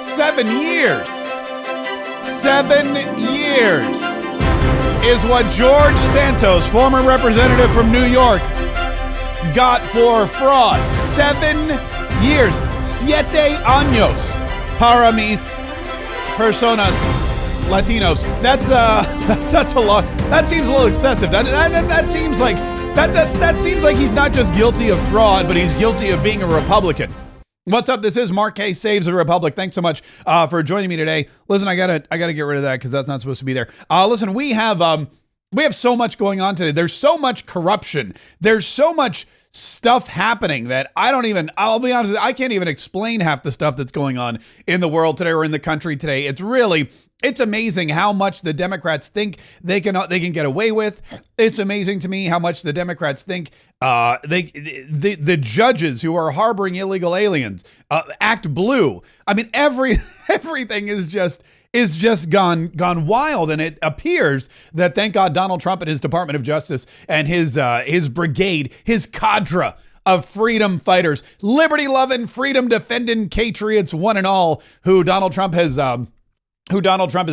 7 years. 7 years is what George Santos, former representative from New York, got for fraud. 7 years. 7 años para mis personas Latinos. That's a lot. That seems a little excessive. That seems like he's not just guilty of fraud, but he's guilty of being a Republican. What's up? This is Mark Kaye Saves the Republic. Thanks so much for joining me today. Listen, I gotta get rid of that because that's not supposed to be there. Listen, we have so much going on today. There's so much corruption. There's so much stuff happening that I'll be honest with you, I can't even explain half the stuff that's going on in the world today or in the country today. It's amazing how much the Democrats think they can get away with. It's amazing to me how much the Democrats think the judges who are harboring illegal aliens act blue. I mean, everything is just gone wild, and it appears that, thank God, Donald Trump and his Department of Justice and his brigade, his cadre of freedom fighters, liberty-loving, freedom-defending Kayetriots, one and all, who Donald Trump has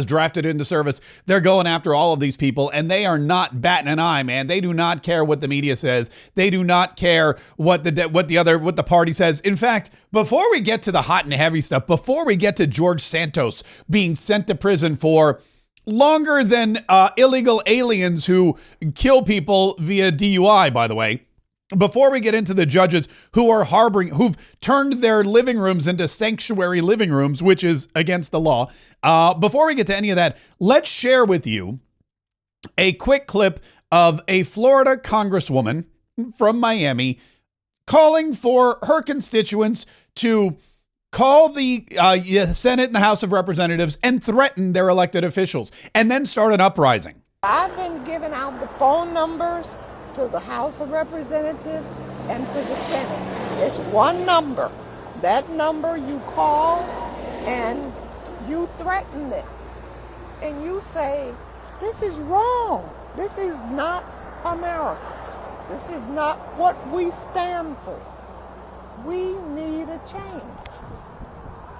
drafted into service. They're going after all of these people, and they are not batting an eye, man. They do not care what the media says. They do not care what the party says. In fact, before we get to the hot and heavy stuff, before we get to George Santos being sent to prison for longer than illegal aliens who kill people via DUI, by the way, before we get into the judges who've turned their living rooms into sanctuary living rooms, which is against the law, before we get to any of that, let's share with you a quick clip of a Florida congresswoman from Miami calling for her constituents to call the Senate and the House of Representatives and threaten their elected officials, and then start an uprising. I've been giving out the phone numbers to the House of Representatives and to the Senate. It's one number. That number you call and you threaten it. And you say, this is wrong. This is not America. This is not what we stand for. We need a change.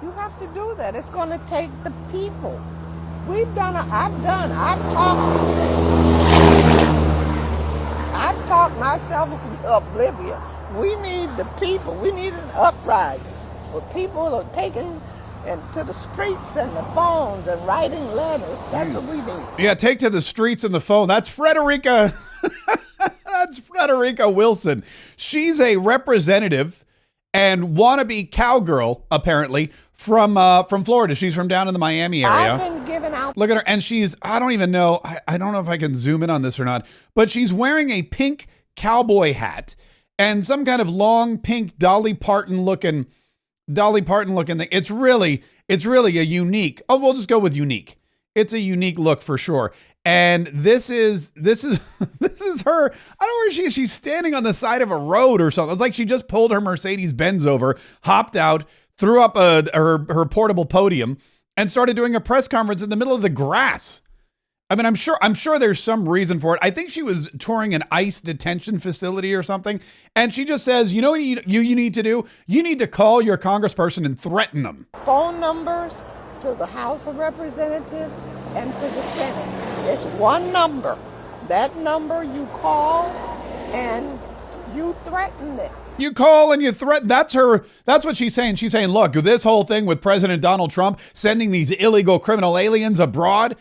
You have to do that. It's going to take the people. I've talked myself into oblivion. We need the people. We need an uprising where people are taking to the streets and the phones and writing letters. That's what we need. Yeah, take to the streets and the phone. That's Frederica. That's Frederica Wilson. She's a representative and wannabe cowgirl, apparently, from Florida. She's from down in the Miami area. I've been giving out. Look at her, and I don't even know. I don't know if I can zoom in on this or not, but she's wearing a pink cowboy hat and some kind of long pink Dolly Parton looking thing. It's really a unique. Oh, we'll just go with unique. It's a unique look for sure. And this is her. I don't know where she is. She's standing on the side of a road or something. It's like she just pulled her Mercedes-Benz over, hopped out, threw up her portable podium, and started doing a press conference in the middle of the grass. I mean, I'm sure there's some reason for it. I think she was touring an ICE detention facility or something, and she just says, you know what you need to do? You need to call your congressperson and threaten them. Phone numbers to the House of Representatives and to the Senate. It's one number. That number you call and you threaten it. You call and you threaten. That's what she's saying. She's saying, look, this whole thing with President Donald Trump sending these illegal criminal aliens abroad,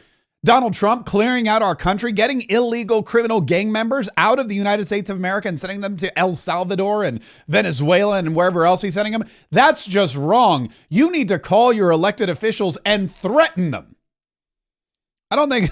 Donald Trump clearing out our country, getting illegal criminal gang members out of the United States of America and sending them to El Salvador and Venezuela and wherever else he's sending them. That's just wrong. You need to call your elected officials and threaten them. I don't think,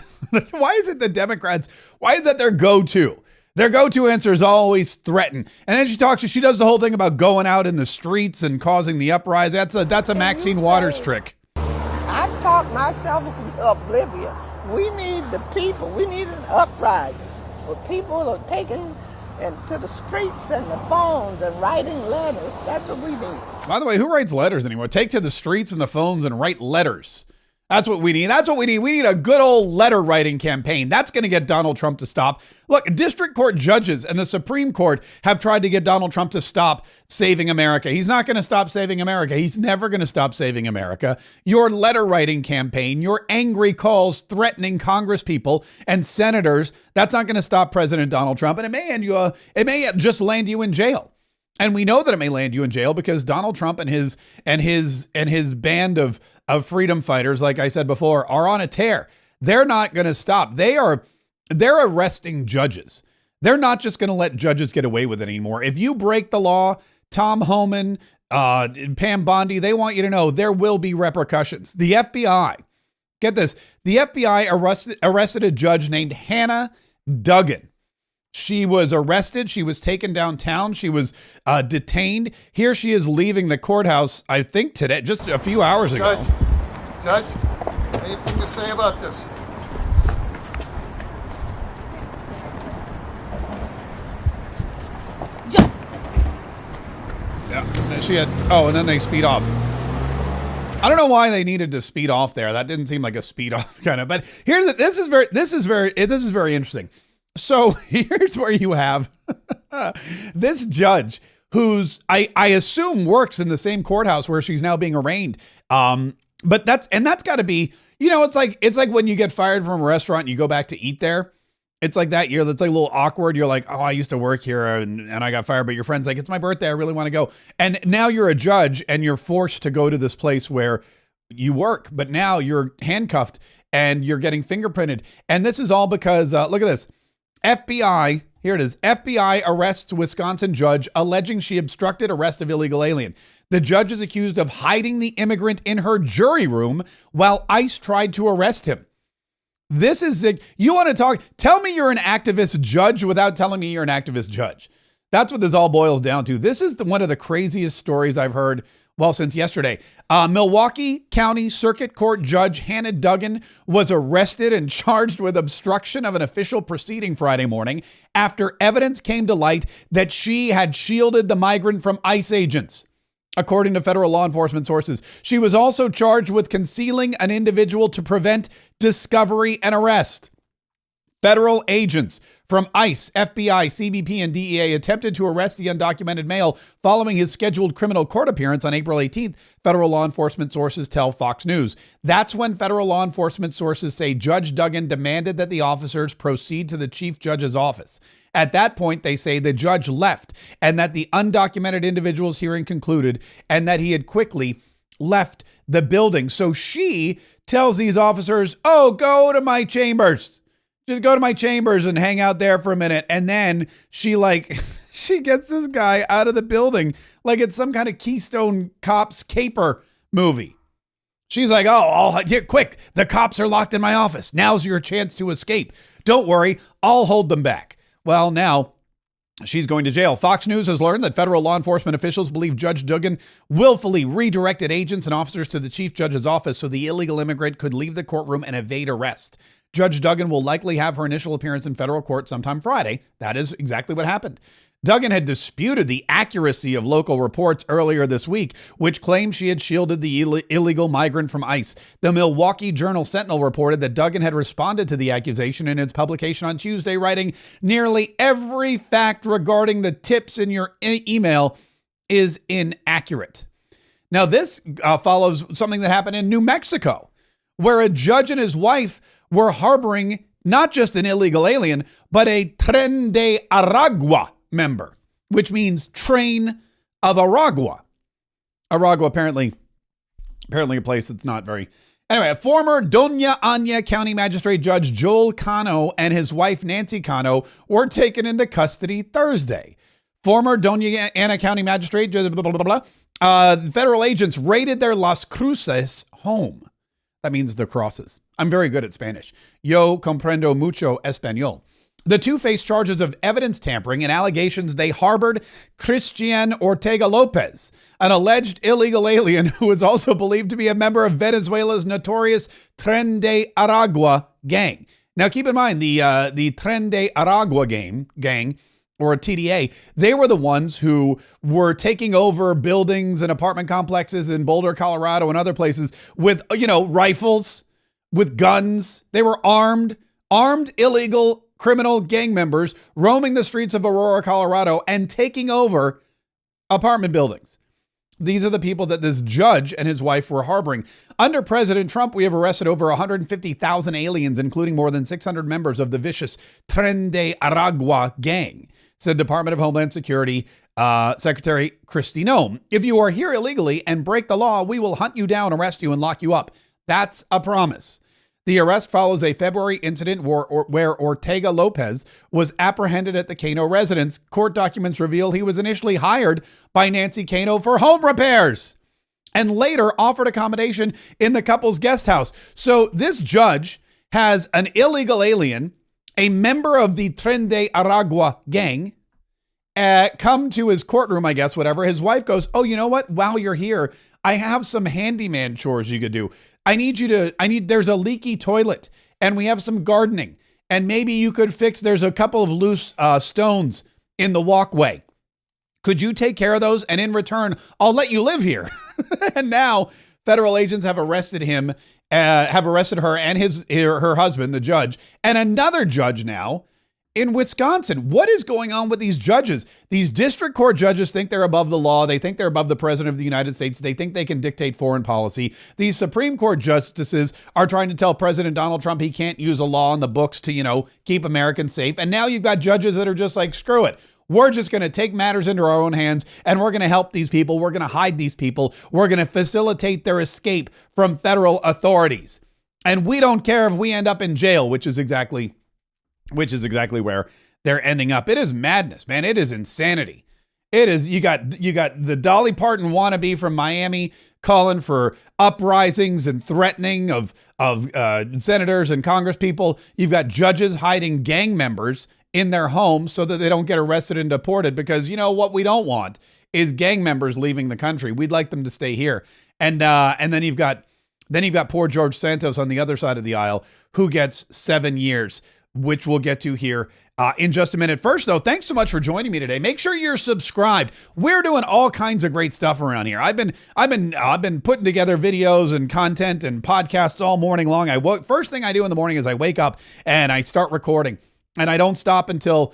why is it the Democrats, why is that their go-to? Their go-to answer is always threaten. And then she does the whole thing about going out in the streets and causing the uprising. That's a Maxine Waters trick. I've talked myself into oblivion. We need the people. We need an uprising where people are taking to the streets and the phones and writing letters. That's what we need. By the way, who writes letters anymore? Take to the streets and the phones and write letters. That's what we need. That's what we need. We need a good old letter writing campaign. That's going to get Donald Trump to stop. Look, district court judges and the Supreme Court have tried to get Donald Trump to stop saving America. He's not going to stop saving America. He's never going to stop saving America. Your letter writing campaign, your angry calls threatening Congress people and senators, that's not going to stop President Donald Trump. And it may just land you in jail. And we know that it may land you in jail because Donald Trump and his band of freedom fighters, like I said before, are on a tear. They're not going to stop. They're arresting judges. They're not just going to let judges get away with it anymore. If you break the law, Tom Homan, Pam Bondi, they want you to know there will be repercussions. The FBI, get this, the FBI arrested a judge named Hannah Duggan. She was arrested. She was taken downtown. She was detained. Here she is leaving the courthouse, I think today, just a few hours ago. Judge, anything to say about this? Yeah, she had, and then they speed off. I don't know why they needed to speed off there. That didn't seem like a speed off kind of, but this is very interesting. So here's where you have this judge who's I assume works in the same courthouse where she's now being arraigned. But that's got to be, it's like when you get fired from a restaurant and you go back to eat there. It's like that year. That's like a little awkward. You're like, oh, I used to work here and I got fired. But your friend's like, it's my birthday. I really want to go. And now you're a judge and you're forced to go to this place where you work. But now you're handcuffed and you're getting fingerprinted. And this is all because, look at this. FBI, here it is. FBI arrests Wisconsin judge alleging she obstructed arrest of illegal alien. The judge is accused of hiding the immigrant in her jury room while ICE tried to arrest him. This is it. You want to talk? Tell me you're an activist judge without telling me you're an activist judge. That's what this all boils down to. This is one of the craziest stories I've heard, since yesterday. Milwaukee County Circuit Court Judge Hannah Duggan was arrested and charged with obstruction of an official proceeding Friday morning after evidence came to light that she had shielded the migrant from ICE agents. According to federal law enforcement sources, she was also charged with concealing an individual to prevent discovery and arrest. Federal agents from ICE, FBI, CBP, and DEA attempted to arrest the undocumented male following his scheduled criminal court appearance on April 18th, federal law enforcement sources tell Fox News. That's when federal law enforcement sources say Judge Duggan demanded that the officers proceed to the chief judge's office. At that point, they say the judge left and that the undocumented individual's hearing concluded and that he had quickly left the building. So she tells these officers, go to my chambers. Just go to my chambers and hang out there for a minute. And then she gets this guy out of the building like it's some kind of Keystone Cops caper movie. She's like, quick. The cops are locked in my office. Now's your chance to escape. Don't worry. I'll hold them back. Well, now she's going to jail. Fox News has learned that federal law enforcement officials believe Judge Duggan willfully redirected agents and officers to the chief judge's office so the illegal immigrant could leave the courtroom and evade arrest. Judge Duggan will likely have her initial appearance in federal court sometime Friday. That is exactly what happened. Duggan had disputed the accuracy of local reports earlier this week, which claimed she had shielded the illegal migrant from ICE. The Milwaukee Journal-Sentinel reported that Duggan had responded to the accusation in its publication on Tuesday, writing, "Nearly every fact regarding the tips in your email is inaccurate." Now, this follows something that happened in New Mexico, where a judge and his wife were harboring not just an illegal alien, but a Tren de Aragua member, which means train of Aragua. Aragua, apparently a place that's not very... Anyway, former Doña Ana County Magistrate Judge Joel Cano and his wife Nancy Cano were taken into custody Thursday. Former Doña Ana County Magistrate, federal agents raided their Las Cruces home. That means the crosses. I'm very good at Spanish. Yo comprendo mucho español. The two face charges of evidence tampering and allegations they harbored Christian Ortega Lopez, an alleged illegal alien who is also believed to be a member of Venezuela's notorious Tren de Aragua gang. Now, keep in mind, the Tren de Aragua gang or a TDA, they were the ones who were taking over buildings and apartment complexes in Boulder, Colorado and other places with, rifles, with guns. They were armed illegal criminal gang members roaming the streets of Aurora, Colorado and taking over apartment buildings. These are the people that this judge and his wife were harboring. Under President Trump, we have arrested over 150,000 aliens, including more than 600 members of the vicious Tren de Aragua gang, said Department of Homeland Security Secretary Kristi Noem. If you are here illegally and break the law, we will hunt you down, arrest you, and lock you up. That's a promise. The arrest follows a February incident where Ortega Lopez was apprehended at the Cano residence. Court documents reveal he was initially hired by Nancy Cano for home repairs and later offered accommodation in the couple's guest house. So this judge has an illegal alien, a member of the Tren de Aragua gang, come to his courtroom, I guess, whatever. His wife goes, oh, you know what? While you're here, I have some handyman chores you could do. There's a leaky toilet and we have some gardening and maybe you could there's a couple of loose stones in the walkway. Could you take care of those? And in return, I'll let you live here. And now federal agents have arrested her and her husband, the judge, and another judge now in Wisconsin. What is going on with these judges? These district court judges think they're above the law. They think they're above the president of the United States. They think they can dictate foreign policy. These Supreme Court justices are trying to tell President Donald Trump he can't use a law in the books to, keep Americans safe. And now you've got judges that are just like, screw it. We're just going to take matters into our own hands and we're going to help these people. We're going to hide these people. We're going to facilitate their escape from federal authorities. And we don't care if we end up in jail, which is exactly where they're ending up. It is madness, man. It is insanity. It is. You got the Dolly Parton wannabe from Miami calling for uprisings and threatening of senators and Congress people. You've got judges hiding gang members in their homes so that they don't get arrested and deported, because what we don't want is gang members leaving the country. We'd like them to stay here. And then you've got poor George Santos on the other side of the aisle, who gets 7 years, which we'll get to here in just a minute. First, though, thanks so much for joining me today. Make sure you're subscribed. We're doing all kinds of great stuff around here. I've been putting together videos and content and podcasts all morning long. First thing I do in the morning is I wake up and I start recording, and I don't stop until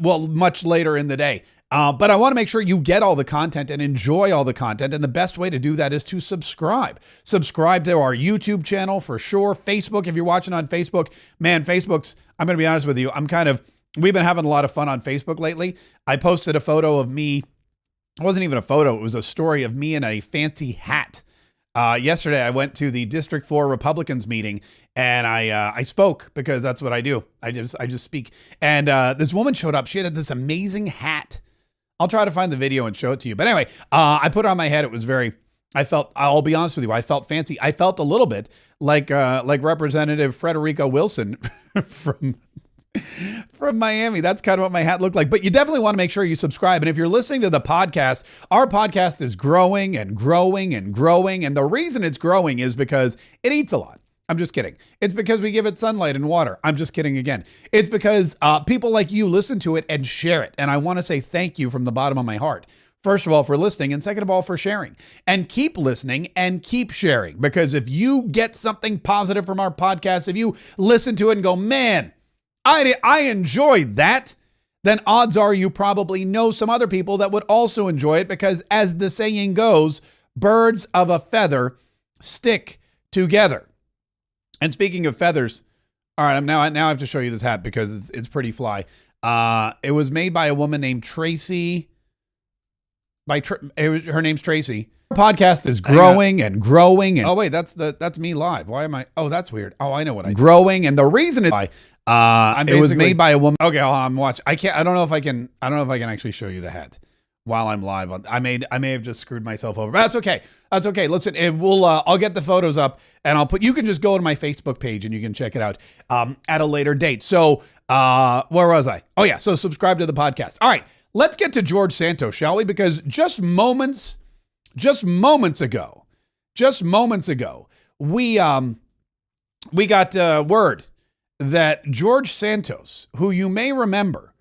much later in the day. But I want to make sure you get all the content and enjoy all the content. And the best way to do that is to subscribe. Subscribe to our YouTube channel for sure. Facebook, if you're watching on Facebook, man, I'm going to be honest with you. We've been having a lot of fun on Facebook lately. I posted a photo of me. It wasn't even a photo. It was a story of me in a fancy hat. Yesterday, I went to the District 4 Republicans meeting and I spoke, because that's what I do. I just speak. And this woman showed up. She had this amazing hat. I'll try to find the video and show it to you. But anyway, I put it on my head. It was I'll be honest with you, I felt fancy. I felt a little bit like Representative Frederica Wilson from Miami. That's kind of what my hat looked like. But you definitely want to make sure you subscribe. And if you're listening to the podcast, our podcast is growing and growing and growing. And the reason it's growing is because it eats a lot. I'm just kidding. It's because we give it sunlight and water. I'm just kidding again. It's because people like you listen to it and share it. And I want to say thank you from the bottom of my heart. First of all, for listening, and second of all, for sharing. And keep listening and keep sharing. Because if you get something positive from our podcast, if you listen to it and go, man, I enjoyed that, then odds are you probably know some other people that would also enjoy it, because as the saying goes, birds of a feather stick together. And speaking of feathers, all right, now I have to show you this hat because it's pretty fly. It was made by a woman named Tracy. Her name's Tracy. Our podcast is growing and growing. Oh wait, that's me live. Why am I? Oh, that's weird. Oh, I know what I did. Growing, and the reason it was made by a woman. Okay, I'm watching. I don't know if I can actually show you the hat while I'm live. I may have just screwed myself over, but that's okay. That's okay. Listen, I'll get the photos up and you can just go to my Facebook page and you can check it out at a later date. So where was I? Oh yeah. So subscribe to the podcast. All right, let's get to George Santos, shall we? Because just moments ago, we got word that George Santos, who you may remember,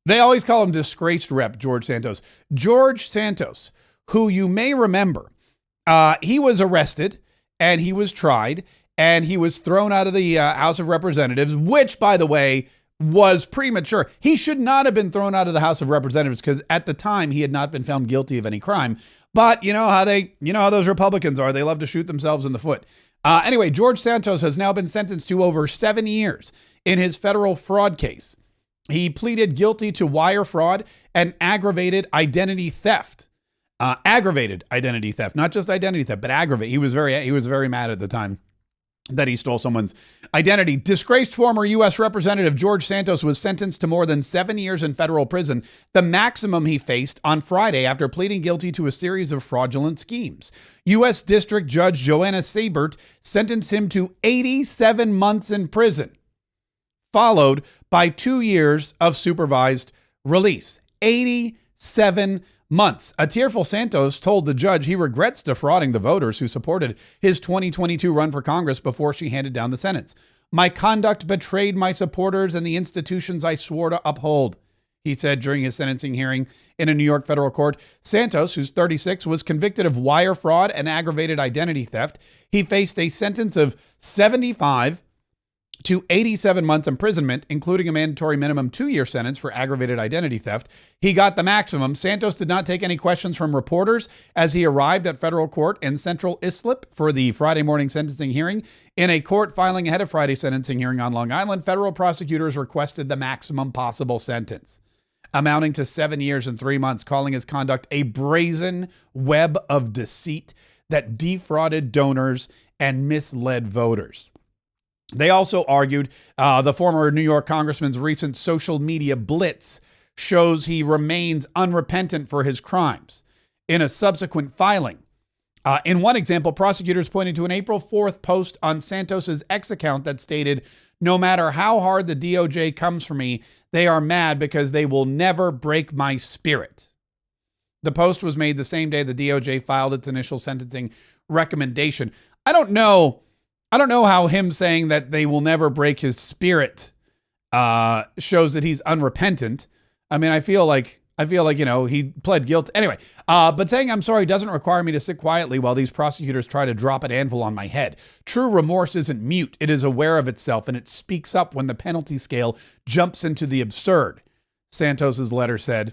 They always call him disgraced rep George Santos. George Santos, who you may remember, he was arrested and he was tried and he was thrown out of the House of Representatives, which, by the way, was premature. He should not have been thrown out of the House of Representatives because at the time he had not been found guilty of any crime. But you know how those Republicans are. They love to shoot themselves in the foot. Anyway, George Santos has now been sentenced to over 7 years in his federal fraud case. He pleaded guilty to wire fraud and aggravated identity theft. Aggravated identity theft, not just identity theft, but aggravated. He was very mad at the time that he stole someone's identity. Disgraced former U.S. Representative George Santos was sentenced to more than 7 years in federal prison, the maximum he faced on Friday after pleading guilty to a series of fraudulent schemes. U.S. District Judge Joanna Sabert sentenced him to 87 months in prison, followed by 2 years of supervised release. 87 months. A tearful Santos told the judge he regrets defrauding the voters who supported his 2022 run for Congress before she handed down the sentence. My conduct betrayed my supporters and the institutions I swore to uphold, he said during his sentencing hearing in a New York federal court. Santos, who's 36, was convicted of wire fraud and aggravated identity theft. He faced a sentence of 75 to 87 months imprisonment, including a mandatory minimum 2-year sentence for aggravated identity theft. He got the maximum. Santos did not take any questions from reporters as he arrived at federal court in Central Islip for the Friday morning sentencing hearing. In a court filing ahead of Friday's sentencing hearing on Long Island, federal prosecutors requested the maximum possible sentence, amounting to 7 years and 3 months, calling his conduct a brazen web of deceit that defrauded donors and misled voters. They also argued the former New York congressman's recent social media blitz shows he remains unrepentant for his crimes. In a subsequent filing, in one example, prosecutors pointed to an April 4th post on Santos's X account that stated, "No matter how hard the DOJ comes for me, they are mad because they will never break my spirit." The post was made the same day the DOJ filed its initial sentencing recommendation. I don't know how him saying that they will never break his spirit shows that he's unrepentant. I mean, I feel like, he pled guilty. Anyway, but saying I'm sorry doesn't require me to sit quietly while these prosecutors try to drop an anvil on my head. True remorse isn't mute. It is aware of itself, and it speaks up when the penalty scale jumps into the absurd, Santos's letter said.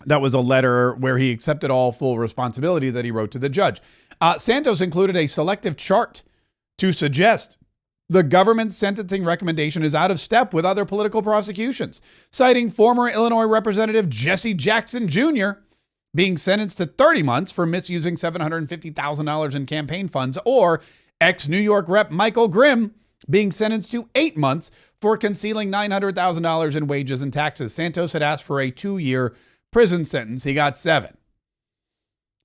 That was a letter where he accepted all full responsibility that he wrote to the judge. Santos included a selective chart to suggest the government's sentencing recommendation is out of step with other political prosecutions, citing former Illinois Representative Jesse Jackson Jr. being sentenced to 30 months for misusing $750,000 in campaign funds, or ex-New York Rep Michael Grimm being sentenced to 8 months for concealing $900,000 in wages and taxes. Santos had asked for a 2-year prison sentence. He got 7.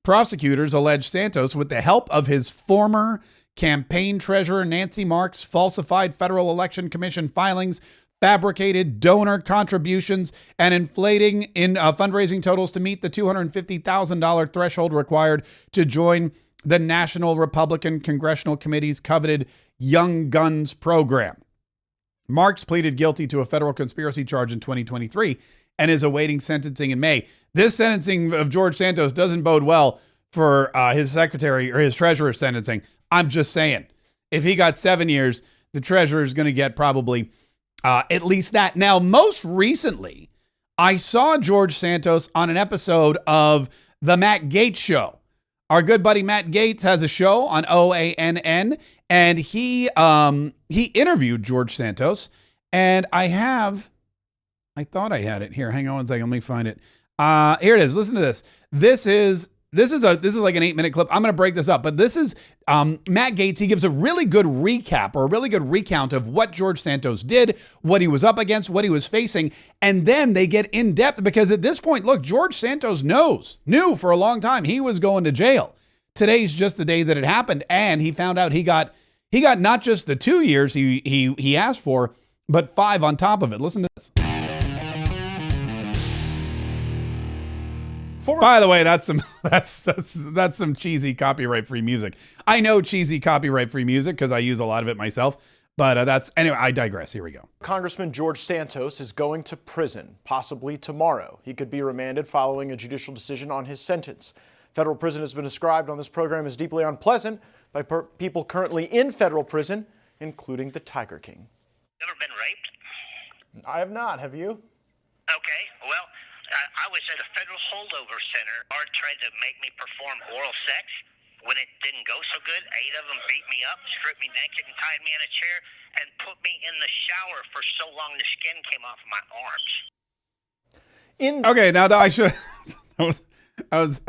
Prosecutors allege Santos, with the help of his former campaign treasurer Nancy Marks, falsified Federal Election Commission filings, fabricated donor contributions, and inflating in fundraising totals to meet the $250,000 threshold required to join the National Republican Congressional Committee's coveted Young Guns program. Marks pleaded guilty to a federal conspiracy charge in 2023 and is awaiting sentencing in May. This sentencing of George Santos doesn't bode well for his secretary or his treasurer's sentencing. I'm just saying, if he got 7 years, the treasurer is going to get probably at least that. Now, most recently, I saw George Santos on an episode of The Matt Gaetz Show. Our good buddy Matt Gaetz has a show on OANN, and he interviewed George Santos. And I thought I had it here. Hang on one second. Let me find it. Here it is. Listen to this. This is like an 8-minute clip. I'm going to break this up, but this is Matt Gaetz. He gives a really good recap or a really good recount of what George Santos did, what he was up against, what he was facing. And then they get in depth because at this point, look, George Santos knew for a long time he was going to jail. Today's just the day that it happened. And he found out he got not just the 2 years he asked for, but 5 on top of it. Listen to this. By the way, that's some cheesy copyright-free music. I know cheesy copyright-free music because I use a lot of it myself. But anyway, I digress. Here we go. Congressman George Santos is going to prison, possibly tomorrow. He could be remanded following a judicial decision on his sentence. Federal prison has been described on this program as deeply unpleasant by people currently in federal prison, including the Tiger King. Ever been raped? I have not. Have you? Okay, well, I was at a federal holdover center. Guard tried to make me perform oral sex. When it didn't go so good, 8 of them beat me up, stripped me naked, and tied me in a chair, and put me in the shower for so long the skin came off my arms. Okay, now that I should. I was.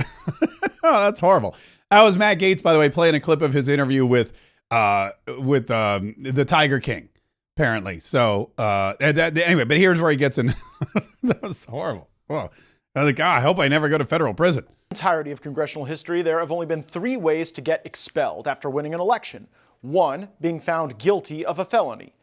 Oh, that's horrible. That was Matt Gaetz, by the way, playing a clip of his interview with the Tiger King, apparently. So anyway, but here's where he gets in. That was horrible. Well, I was like, I hope I never go to federal prison. Entirety of congressional history, there have only been 3 ways to get expelled after winning an election. 1, being found guilty of a felony.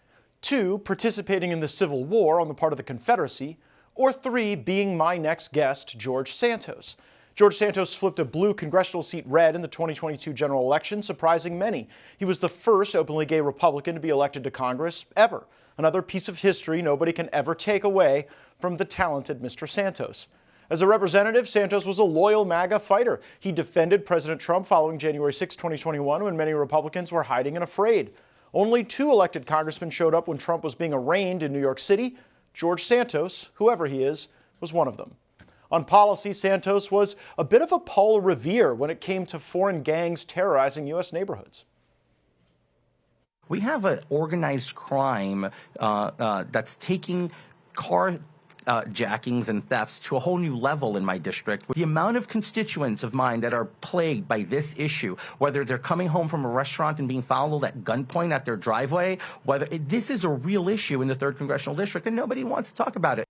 2, participating in the Civil War on the part of the Confederacy. Or 3, being my next guest, George Santos. George Santos flipped a blue congressional seat red in the 2022 general election, surprising many. He was the first openly gay Republican to be elected to Congress ever. Another piece of history nobody can ever take away from the talented Mr. Santos. As a representative, Santos was a loyal MAGA fighter. He defended President Trump following January 6, 2021, when many Republicans were hiding and afraid. Only 2 elected congressmen showed up when Trump was being arraigned in New York City. George Santos, whoever he is, was one of them. On policy, Santos was a bit of a Paul Revere when it came to foreign gangs terrorizing U.S. neighborhoods. We have an organized crime that's taking car jackings and thefts to a whole new level in my district. The amount of constituents of mine that are plagued by this issue, whether they're coming home from a restaurant and being followed at gunpoint at their driveway, this is a real issue in the 3rd Congressional District, and nobody wants to talk about it.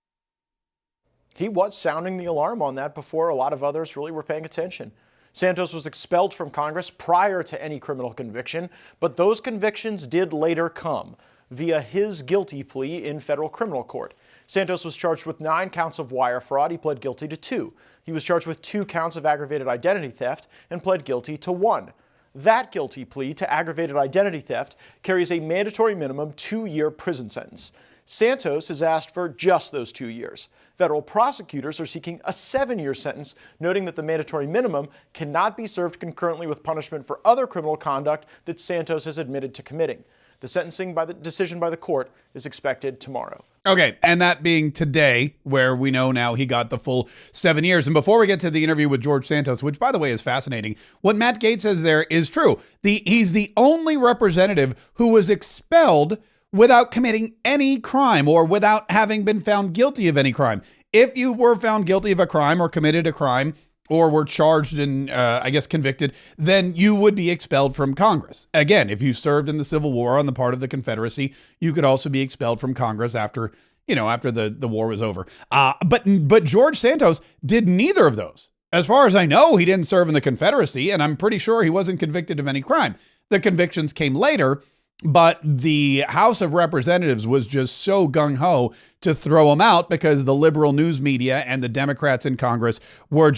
He was sounding the alarm on that before a lot of others really were paying attention. Santos was expelled from Congress prior to any criminal conviction, but those convictions did later come via his guilty plea in federal criminal court. Santos was charged with 9 counts of wire fraud. He pled guilty to 2. He was charged with 2 counts of aggravated identity theft and pled guilty to 1. That guilty plea to aggravated identity theft carries a mandatory minimum 2-year prison sentence. Santos has asked for just those 2 years. Federal prosecutors are seeking a 7-year sentence, noting that the mandatory minimum cannot be served concurrently with punishment for other criminal conduct that Santos has admitted to committing. The sentencing decision by the court is expected tomorrow. Okay, and that being today, where we know now he got the full 7 years. And before we get to the interview with George Santos, which, by the way, is fascinating, what Matt Gaetz says there is true. He's the only representative who was expelled without committing any crime or without having been found guilty of any crime. If you were found guilty of a crime or committed a crime or were charged and, convicted, then you would be expelled from Congress. Again, if you served in the Civil War on the part of the Confederacy, you could also be expelled from Congress after the war was over. But George Santos did neither of those. As far as I know, he didn't serve in the Confederacy, and I'm pretty sure he wasn't convicted of any crime. The convictions came later, but the House of Representatives was just so gung-ho to throw him out because the liberal news media and the Democrats in Congress were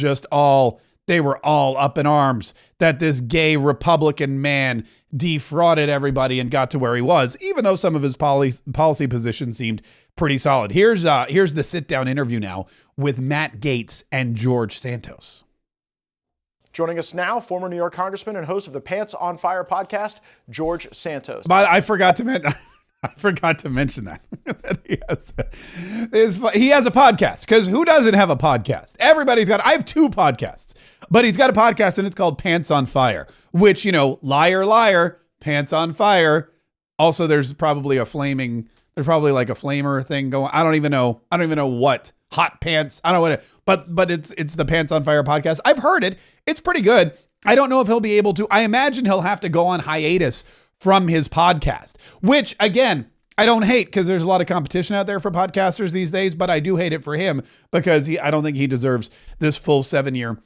they were all up in arms that this gay Republican man defrauded everybody and got to where he was, even though some of his policy positions seemed pretty solid. Here's the sit-down interview now with Matt Gaetz and George Santos. Joining us now, former New York Congressman and host of the Pants on Fire podcast, George Santos. But I forgot to mention that. He has a podcast, because who doesn't have a podcast? I have 2 podcasts, but he's got a podcast and it's called Pants on Fire, which, liar, liar, pants on fire. Also, there's probably like a flamer thing going. I don't even know what. Hot pants. I don't know what but it's the Pants on Fire podcast. I've heard it. It's pretty good. I don't know if he'll be able to. I imagine he'll have to go on hiatus from his podcast, which, again, I don't hate, because there's a lot of competition out there for podcasters these days, but I do hate it for him because I don't think he deserves this full 7-year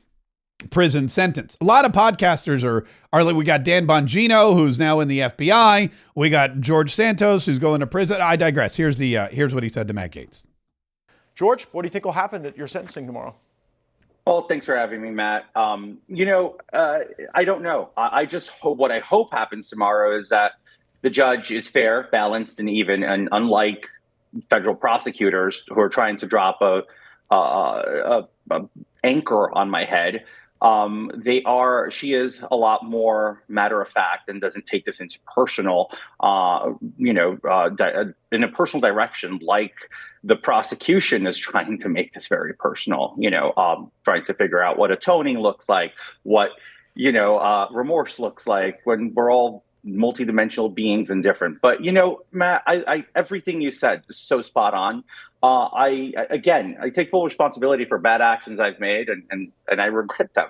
prison sentence. A lot of podcasters are like, we got Dan Bongino, who's now in the FBI. We got George Santos, who's going to prison. I digress. Here's what he said to Matt Gaetz. George, what do you think will happen at your sentencing tomorrow? Well, thanks for having me, Matt. I don't know. I just hope, what I hope happens tomorrow is that the judge is fair, balanced, and even. And unlike federal prosecutors who are trying to drop a anchor on my head, she is a lot more matter of fact and doesn't take this into personal, in a personal direction, like the prosecution is trying to make this very personal, trying to figure out what atoning looks like, what, remorse looks like, when we're all multidimensional beings and different. But, Matt, I everything you said is so spot on. I take full responsibility for bad actions I've made, and I regret them.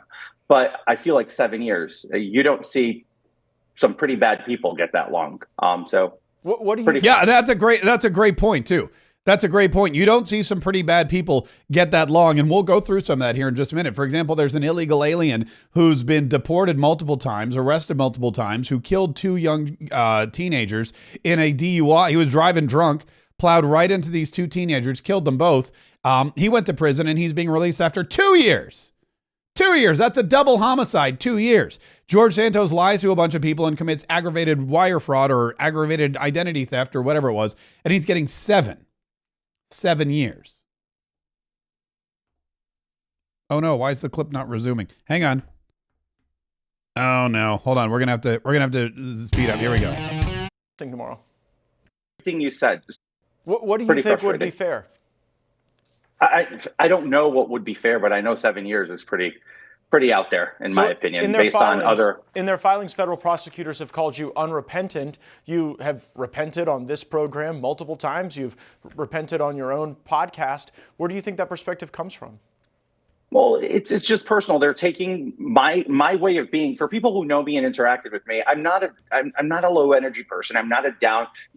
But I feel like 7 years, you don't see some pretty bad people get that long. So what do you? Yeah, that's a great point too. That's a great point. You don't see some pretty bad people get that long, and we'll go through some of that here in just a minute. For example, there's an illegal alien who's been deported multiple times, arrested multiple times, who killed 2 young teenagers in a DUI. He was driving drunk, plowed right into these 2 teenagers, killed them both. He went to prison, and he's being released after 2 years. 2 years. That's a double homicide. 2 years. George Santos lies to a bunch of people and commits aggravated wire fraud or aggravated identity theft or whatever it was, and he's getting 7 years. Oh no, why is the clip not resuming? Hang on. Oh no, hold on. We're gonna have to speed up. Here we go. Tomorrow. Everything you said. What do you think would be fair? I don't know what would be fair, but I know 7 years is pretty out there, in my opinion, in their filings, federal prosecutors have called you unrepentant. You have repented on this program multiple times. You've repented on your own podcast. Where do you think that perspective comes from? Well, it's just personal. They're taking my way of being. For people who know me and interacted with me, I'm not a low energy person. I'm not a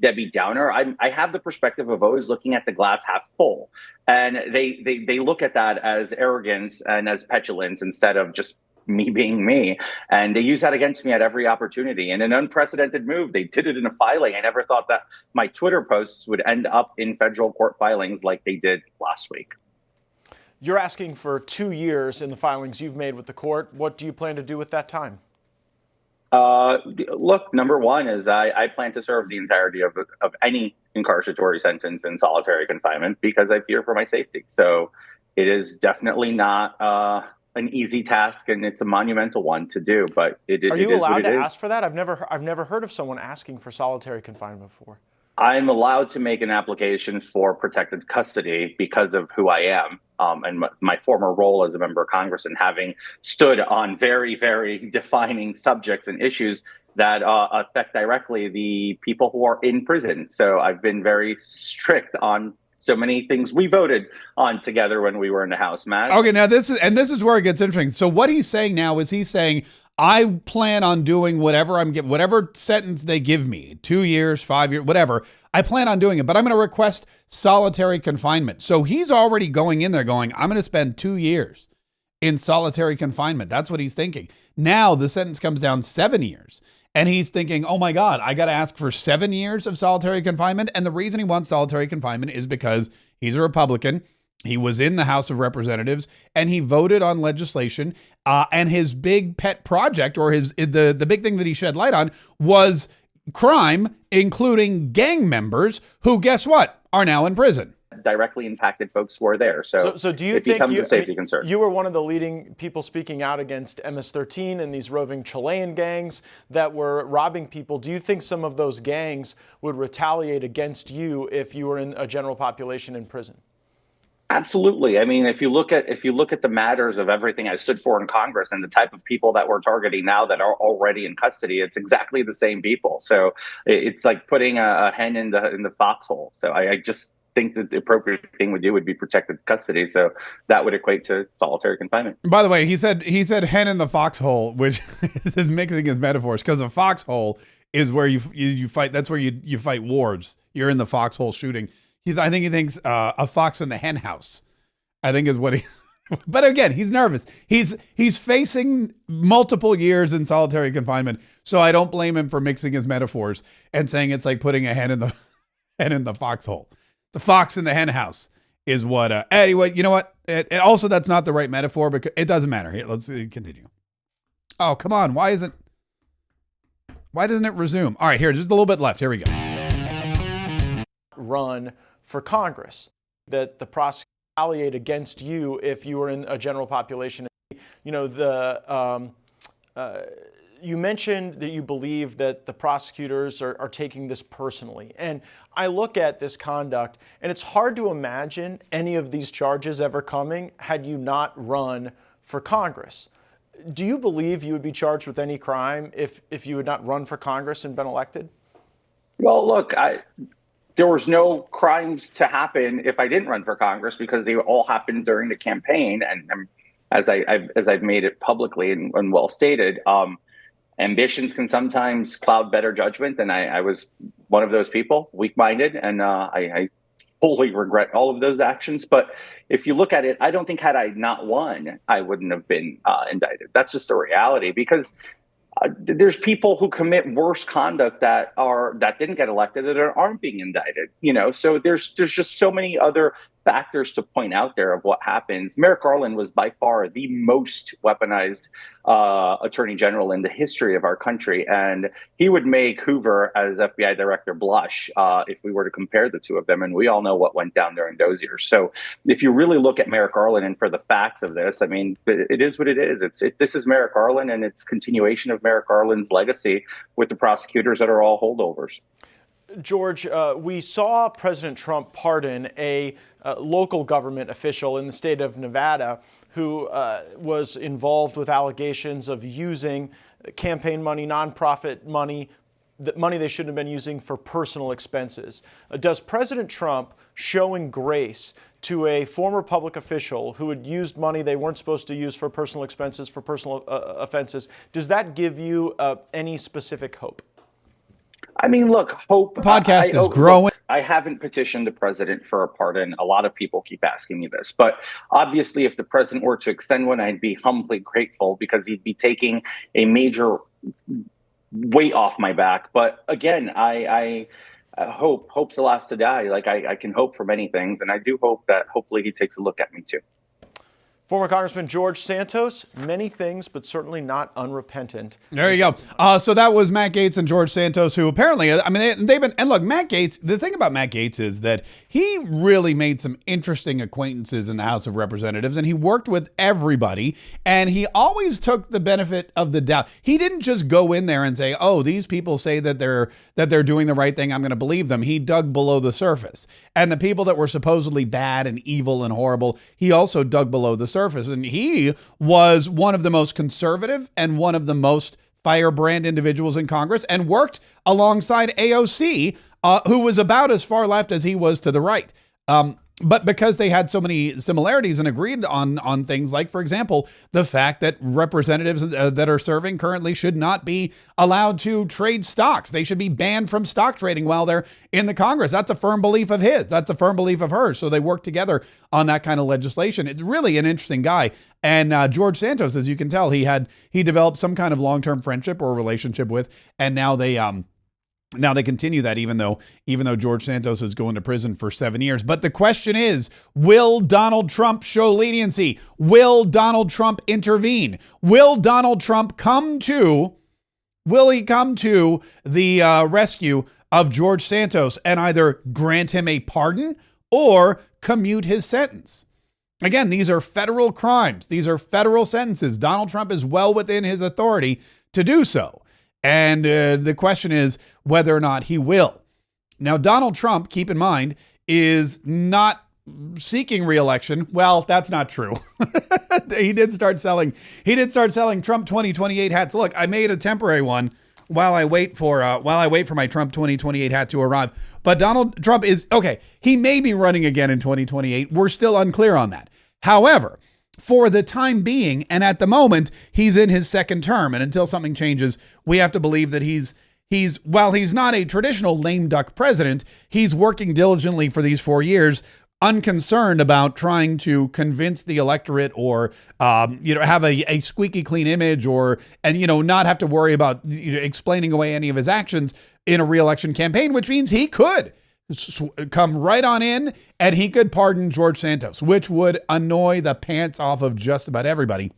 Debbie Downer. I have the perspective of always looking at the glass half full, and they look at that as arrogance and as petulance instead of just me being me. And they use that against me at every opportunity. In an unprecedented move, they did it in a filing. I never thought that my Twitter posts would end up in federal court filings like they did last week. You're asking for 2 years in the filings you've made with the court. What do you plan to do with that time? Look, number one is I plan to serve the entirety of any incarceratory sentence in solitary confinement because I fear for my safety. So it is definitely not an easy task, and it's a monumental one to do. But are you allowed to ask for that? I've never heard of someone asking for solitary confinement before. I'm allowed to make an application for protected custody because of who I am. And my former role as a member of Congress, and having stood on very, very defining subjects and issues that affect directly the people who are in prison. So I've been very strict on so many things we voted on together when we were in the House, Matt. Okay, now this is where it gets interesting. So what he's saying now is he's saying, I plan on doing whatever sentence they give me, 2 years, 5 years, whatever. I plan on doing it, but I'm going to request solitary confinement. So he's already going in there going, I'm going to spend 2 years in solitary confinement. That's what he's thinking. Now the sentence comes down 7 years. And he's thinking, oh my God, I got to ask for 7 years of solitary confinement. And the reason he wants solitary confinement is because he's a Republican. He was in the House of Representatives and he voted on legislation. And his big pet project, or the big thing that he shed light on, was crime, including gang members who, guess what, are now in prison. Directly impacted folks who are there. So do you it think becomes a safety concern. You were one of the leading people speaking out against MS-13 and these roving Chilean gangs that were robbing people. Do you think some of those gangs would retaliate against you if you were in a general population in prison? Absolutely. I mean, if you look at the matters of everything I stood for in Congress and the type of people that we're targeting now that are already in custody, it's exactly the same people. So it's like putting a hen in the foxhole. So I just think that the appropriate thing would do would be protected custody. So that would equate to solitary confinement. By the way, he said hen in the foxhole, which is mixing his metaphors, because a foxhole is where you fight. That's where you fight wars. You're in the foxhole shooting. I think he thinks a fox in the hen house, I think is what he, but again, he's nervous. He's facing multiple years in solitary confinement. So I don't blame him for mixing his metaphors and saying it's like putting a hen in the foxhole. The fox in the hen house is what, anyway, you know what? Also, that's not the right metaphor, because it doesn't matter. Here, let's continue. Oh, come on. Why isn't, Why doesn't it resume? All right, here, just a little bit left. Here we go. Run for Congress, that the prosecutor retaliate against you if you were in a general population. You know, you mentioned that you believe that the prosecutors are taking this personally. And I look at this conduct, and it's hard to imagine any of these charges ever coming had you not run for Congress. Do you believe you would be charged with any crime if you had not run for Congress and been elected? Well, look, there was no crimes to happen if I didn't run for Congress because they all happened during the campaign. And as I've made it publicly and well stated, ambitions can sometimes cloud better judgment. And I was one of those people, weak-minded, and I fully regret all of those actions. But if you look at it, I don't think had I not won, I wouldn't have been indicted. That's just a reality because there's people who commit worse conduct that didn't get elected that aren't being indicted. You know, so there's just so many other factors to point out there of what happens. Merrick Garland was by far the most weaponized attorney general in the history of our country, and he would make Hoover as FBI director blush if we were to compare the two of them. And we all know what went down during those years. So if you really look at Merrick Garland and for the facts of this, I mean, it is what it is. This is Merrick Garland, and it's continuation of Merrick Garland's legacy with the prosecutors that are all holdovers. George, we saw President Trump pardon a local government official in the state of Nevada who was involved with allegations of using campaign money, nonprofit money, the money they shouldn't have been using for personal expenses. Does President Trump showing grace to a former public official who had used money they weren't supposed to use for personal expenses, for personal offenses, does that give you any specific hope? I mean, look, hope. The podcast is growing. Look, I haven't petitioned the president for a pardon. A lot of people keep asking me this. But obviously, if the president were to extend one, I'd be humbly grateful because he'd be taking a major weight off my back. But again, I hope's the last to die. Like I can hope for many things. And I do hope that hopefully he takes a look at me, too. Former Congressman George Santos, many things, but certainly not unrepentant. There you go. So that was Matt Gaetz and George Santos, who apparently, I mean, they've been, and look, Matt Gaetz, the thing about Matt Gaetz is that he really made some interesting acquaintances in the House of Representatives, and he worked with everybody, and he always took the benefit of the doubt. He didn't just go in there and say, oh, these people say that they're doing the right thing, I'm going to believe them. He dug below the surface. And the people that were supposedly bad and evil and horrible, he also dug below the surface. And he was one of the most conservative and one of the most firebrand individuals in Congress and worked alongside AOC, who was about as far left as he was to the right. But because they had so many similarities and agreed on things like, for example, the fact that representatives that are serving currently should not be allowed to trade stocks. They should be banned from stock trading while they're in the Congress. That's a firm belief of his. That's a firm belief of hers. So they work together on that kind of legislation. It's really an interesting guy. And George Santos, as you can tell, he developed some kind of long-term friendship or relationship with, and now they continue that, even though George Santos is going to prison for 7 years. But the question is, will Donald Trump show leniency? Will Donald Trump intervene? Will Donald Trump come to the rescue of George Santos and either grant him a pardon or commute his sentence? Again, these are federal crimes. These are federal sentences. Donald Trump is well within his authority to do so. And the question is whether or not he will. Now, Donald Trump, keep in mind, is not seeking re-election. Well, that's not true. He did start selling Trump 2028 hats. Look, I made a temporary one while I wait for my Trump 2028 hat to arrive. But Donald Trump is okay. He may be running again in 2028. We're still unclear on that. However, for the time being, and at the moment, he's in his second term. And until something changes, we have to believe that while he's not a traditional lame duck president, he's working diligently for these 4 years, unconcerned about trying to convince the electorate or, have a squeaky clean image and not have to worry about explaining away any of his actions in a re-election campaign, which means he could come right on in and he could pardon George Santos, which would annoy the pants off of just about everybody,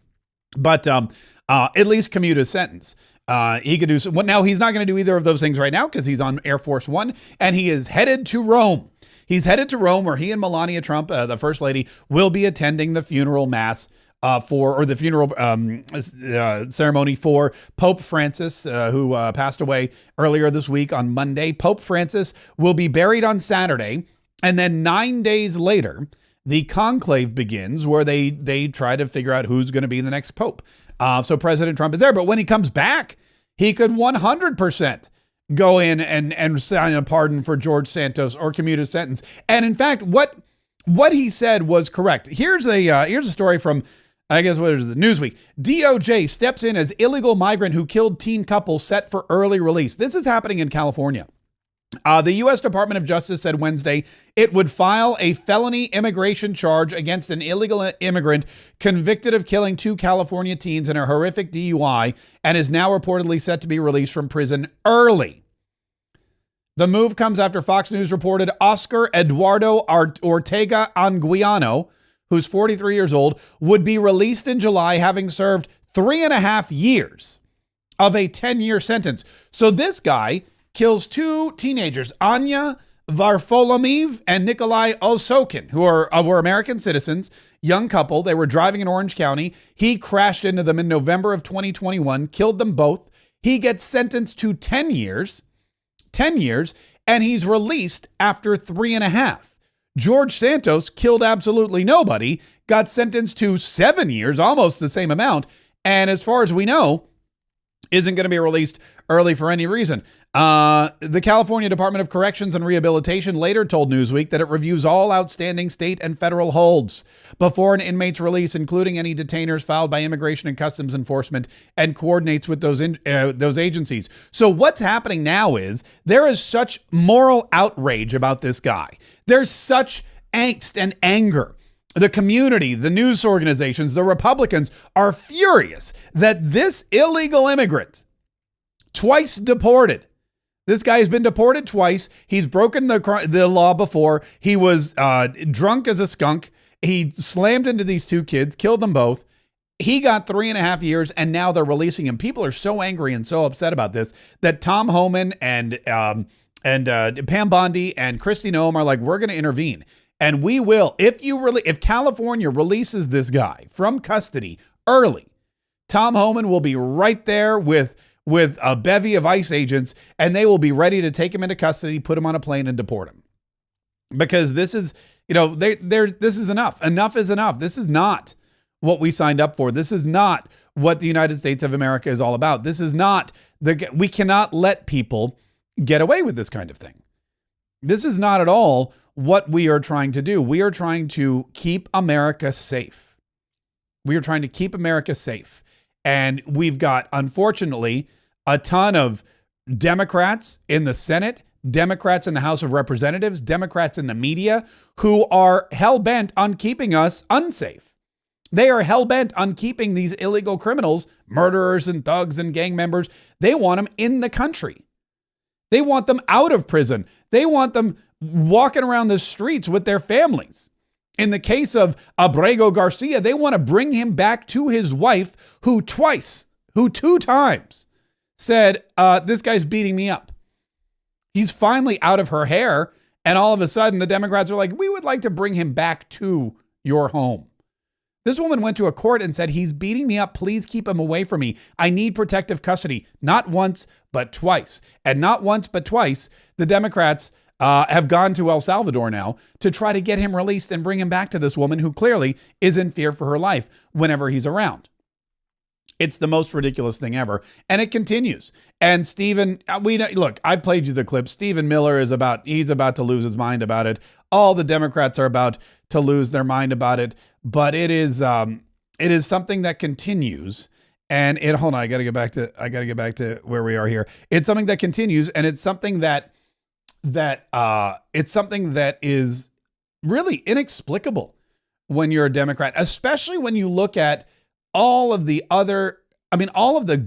but at least commute his sentence. He could do so. Well, now he's not going to do either of those things right now because he's on Air Force One and he is headed to Rome. He's headed to Rome where he and Melania Trump, the first lady, will be attending the funeral mass the funeral ceremony for Pope Francis, who passed away earlier this week on Monday. Pope Francis will be buried on Saturday, and then 9 days later, the conclave begins where they try to figure out who's going to be the next pope. So President Trump is there, but when he comes back, he could 100% go in and sign a pardon for George Santos or commute a sentence. And in fact, what he said was correct. Here's a story from, I guess, what is it, Newsweek. DOJ steps in as illegal migrant who killed teen couple set for early release. This is happening in California. The U.S. Department of Justice said Wednesday it would file a felony immigration charge against an illegal immigrant convicted of killing 2 California teens in a horrific DUI and is now reportedly set to be released from prison early. The move comes after Fox News reported Oscar Eduardo Ortega Anguiano, who's 43 years old, would be released in July, having served 3.5 years of a 10-year sentence. So this guy kills 2 teenagers, Anya Varfolomev and Nikolai Osokin, who were American citizens, young couple. They were driving in Orange County. He crashed into them in November of 2021, killed them both. He gets sentenced to 10 years, and he's released after 3.5. George Santos killed absolutely nobody, got sentenced to 7 years, almost the same amount, and as far as we know, isn't going to be released early for any reason. The California Department of Corrections and Rehabilitation later told Newsweek that it reviews all outstanding state and federal holds before an inmate's release, including any detainers filed by Immigration and Customs Enforcement, and coordinates with those agencies. So what's happening now is there is such moral outrage about this guy. There's such angst and anger. The community, the news organizations, the Republicans are furious that this illegal immigrant, twice deported, this guy has been deported twice. He's broken the law before. He was drunk as a skunk. He slammed into these 2 kids, killed them both. He got 3.5 years, and now they're releasing him. People are so angry and so upset about this that Tom Homan and Pam Bondi and Kristi Noem are like, we're going to intervene. And we will, if California releases this guy from custody early, Tom Homan will be right there with a bevy of ICE agents, and they will be ready to take him into custody, put him on a plane, and deport him. Because this is, this is enough. Enough is enough. This is not what we signed up for. This is not what the United States of America is all about. This is not we cannot let people get away with this kind of thing. This is not at all what we are trying to do. We are trying to keep America safe. We are trying to keep America safe. And we've got, unfortunately, a ton of Democrats in the Senate, Democrats in the House of Representatives, Democrats in the media who are hell-bent on keeping us unsafe. They are hell-bent on keeping these illegal criminals, murderers and thugs and gang members, they want them in the country. They want them out of prison. They want them walking around the streets with their families. In the case of Abrego Garcia, they want to bring him back to his wife, who 2 times said, this guy's beating me up. He's finally out of her hair. And all of a sudden, the Democrats are like, we would like to bring him back to your home. This woman went to a court and said, he's beating me up. Please keep him away from me. I need protective custody. Not once, but twice. And not once, but twice, the Democrats have gone to El Salvador now to try to get him released and bring him back to this woman who clearly is in fear for her life whenever he's around. It's the most ridiculous thing ever. And it continues. And Stephen, look, I played you the clip. Stephen Miller he's about to lose his mind about it. All the Democrats are about to lose their mind about it. But it is something that continues. And hold on, I gotta get back to where we are here. It's something that continues, and it's something that is really inexplicable when you're a Democrat, especially when you look at all of the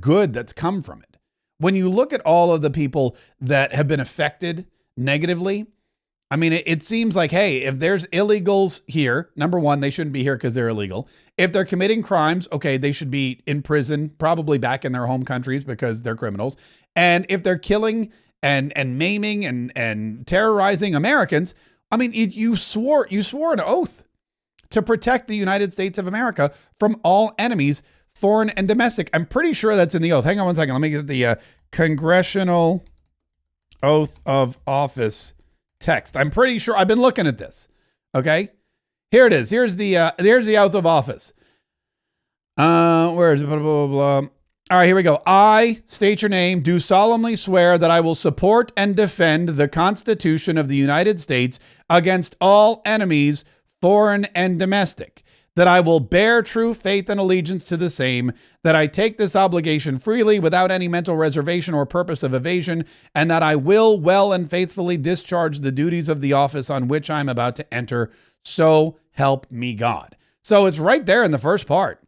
good that's come from it. When you look at all of the people that have been affected negatively, I mean, it seems like, hey, if there's illegals here, number one, they shouldn't be here because they're illegal. If they're committing crimes, okay, they should be in prison, probably back in their home countries because they're criminals. And if they're killing and maiming and terrorizing Americans, I mean, you swore an oath to protect the United States of America from all enemies, foreign and domestic. I'm pretty sure that's in the oath. Hang on one second. Let me get the Congressional Oath of Office text. I'm pretty sure I've been looking at this. Okay, here it is. Here's the oath of office. Where is it? Blah, blah, blah, blah. All right, here we go. I state your name. Do solemnly swear that I will support and defend the Constitution of the United States against all enemies, foreign and domestic. That I will bear true faith and allegiance to the same, that I take this obligation freely without any mental reservation or purpose of evasion, and that I will well and faithfully discharge the duties of the office on which I'm about to enter. So help me God. So it's right there in the first part.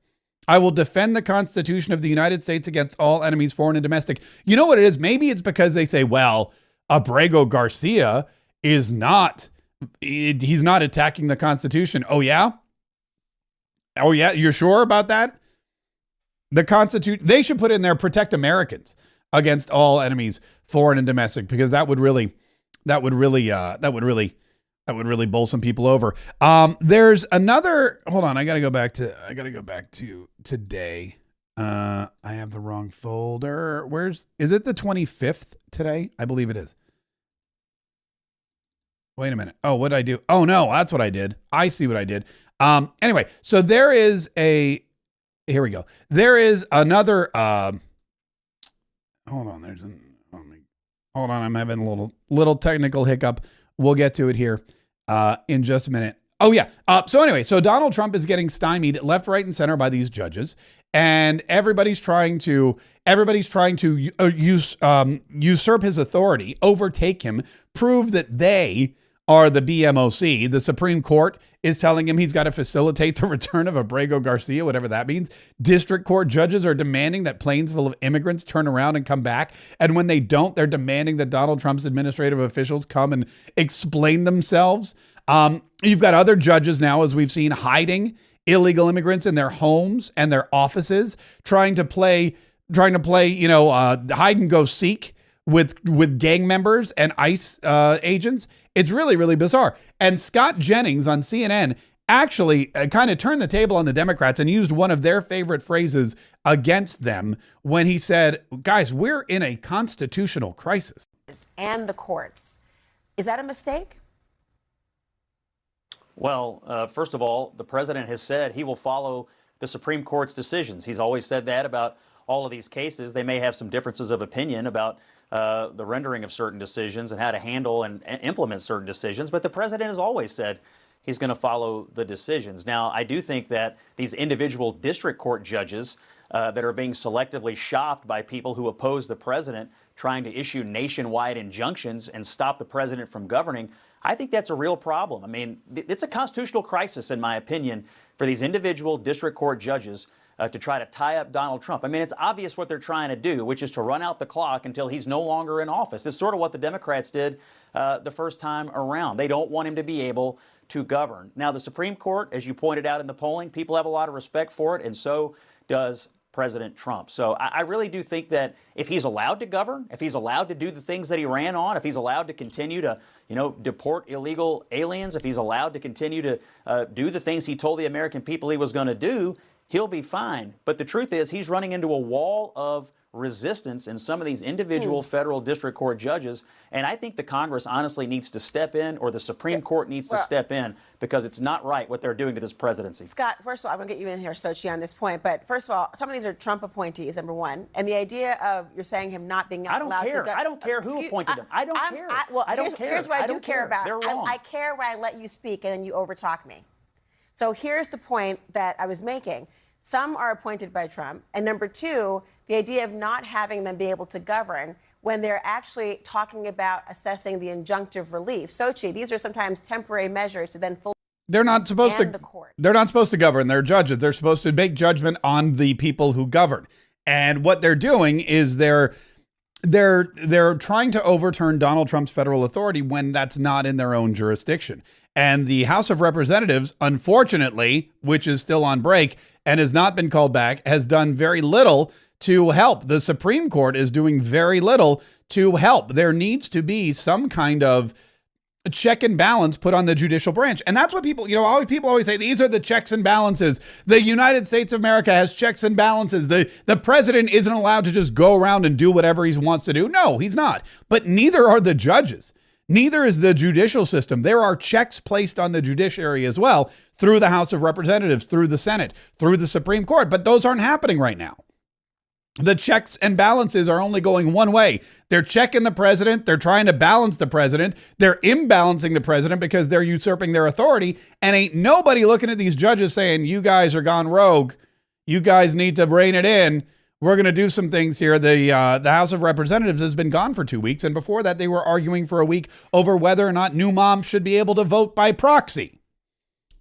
I will defend the Constitution of the United States against all enemies, foreign and domestic. You know what it is? Maybe it's because they say, well, Abrego Garcia is not, he's not attacking the Constitution. Oh, yeah? Oh, yeah, you're sure about that? The Constitution, they should put in there, protect Americans against all enemies, foreign and domestic, because that would really bowl some people over. There's another, hold on, I gotta go back to today. I have the wrong folder. Is it the 25th today? I believe it is. Wait a minute. Oh, what did I do? Oh no, that's what I did. I see what I did. Anyway, so here we go. There is another, hold on. Hold on. I'm having a little technical hiccup. We'll get to it here, in just a minute. Oh yeah. So anyway, so Donald Trump is getting stymied left, right, and center by these judges, and everybody's trying to usurp his authority, overtake him, prove that they are the BMOC. The Supreme Court is telling him he's got to facilitate the return of Abrego Garcia, whatever that means. District court judges are demanding that planes full of immigrants turn around and come back. And when they don't, they're demanding that Donald Trump's administrative officials come and explain themselves. You've got other judges now, as we've seen, hiding illegal immigrants in their homes and their offices, trying to play, hide and go seek with gang members and ICE agents. It's really, really bizarre. And Scott Jennings on CNN actually kind of turned the table on the Democrats and used one of their favorite phrases against them when he said, guys, we're in a constitutional crisis. And the courts. Is that a mistake? Well, first of all, the president has said he will follow the Supreme Court's decisions. He's always said that about all of these cases. They may have some differences of opinion about the rendering of certain decisions and how to handle and implement certain decisions, but the president has always said he's going to follow the decisions. Now, I do think that these individual district court judges that are being selectively shopped by people who oppose the president, trying to issue nationwide injunctions and stop the president from governing, I think that's a real problem. I mean, it's a constitutional crisis, in my opinion, for these individual district court judges to try to tie up Donald Trump. I mean, it's obvious what they're trying to do, which is to run out the clock until he's no longer in office. It's sort of what the Democrats did the first time around. They don't want him to be able to govern. Now, the Supreme Court, as you pointed out in the polling, people have a lot of respect for it, and so does President Trump. So I really do think that if he's allowed to govern, if he's allowed to do the things that he ran on, if he's allowed to continue to, deport illegal aliens, if he's allowed to continue to do the things he told the American people he was going to do, he'll be fine. But the truth is he's running into a wall of resistance in some of these individual federal district court judges. And I think the Congress honestly needs to step in, or the Supreme Court needs to step in, because it's not right what they're doing to this presidency. Scott, first of all, I'm going to get you in here, Sochi, on this point. But first of all, some of these are Trump appointees, number one. And the idea of you're saying him not being allowed to go. I don't care who appointed him. I don't care. I don't care. Here's what I do care about. They're wrong. I care when I let you speak and then you overtalk me. So here's the point that I was making. Some are appointed by Trump. And number two, the idea of not having them be able to govern when they're actually talking about assessing the injunctive relief. Sochi, these are sometimes temporary measures to then fully. They're not supposed to. They're not supposed to govern. They're judges. They're supposed to make judgment on the people who govern. And what they're doing is they're they're trying to overturn Donald Trump's federal authority when that's not in their own jurisdiction. And the House of Representatives, unfortunately, which is still on break and has not been called back, has done very little to help. The Supreme Court is doing very little to help. There needs to be some kind of check and balance put on the judicial branch. And that's what people always say, these are the checks and balances. The United States of America has checks and balances. The president isn't allowed to just go around and do whatever he wants to do. No, he's not. But neither are the judges. Neither is the judicial system. There are checks placed on the judiciary as well through the House of Representatives, through the Senate, through the Supreme Court. But those aren't happening right now. The checks and balances are only going one way. They're checking the president. They're trying to balance the president. They're imbalancing the president because they're usurping their authority. And ain't nobody looking at these judges saying, you guys are gone rogue. You guys need to rein it in. We're going to do some things here. The House of Representatives has been gone for 2 weeks. And before that, they were arguing for a week over whether or not new moms should be able to vote by proxy.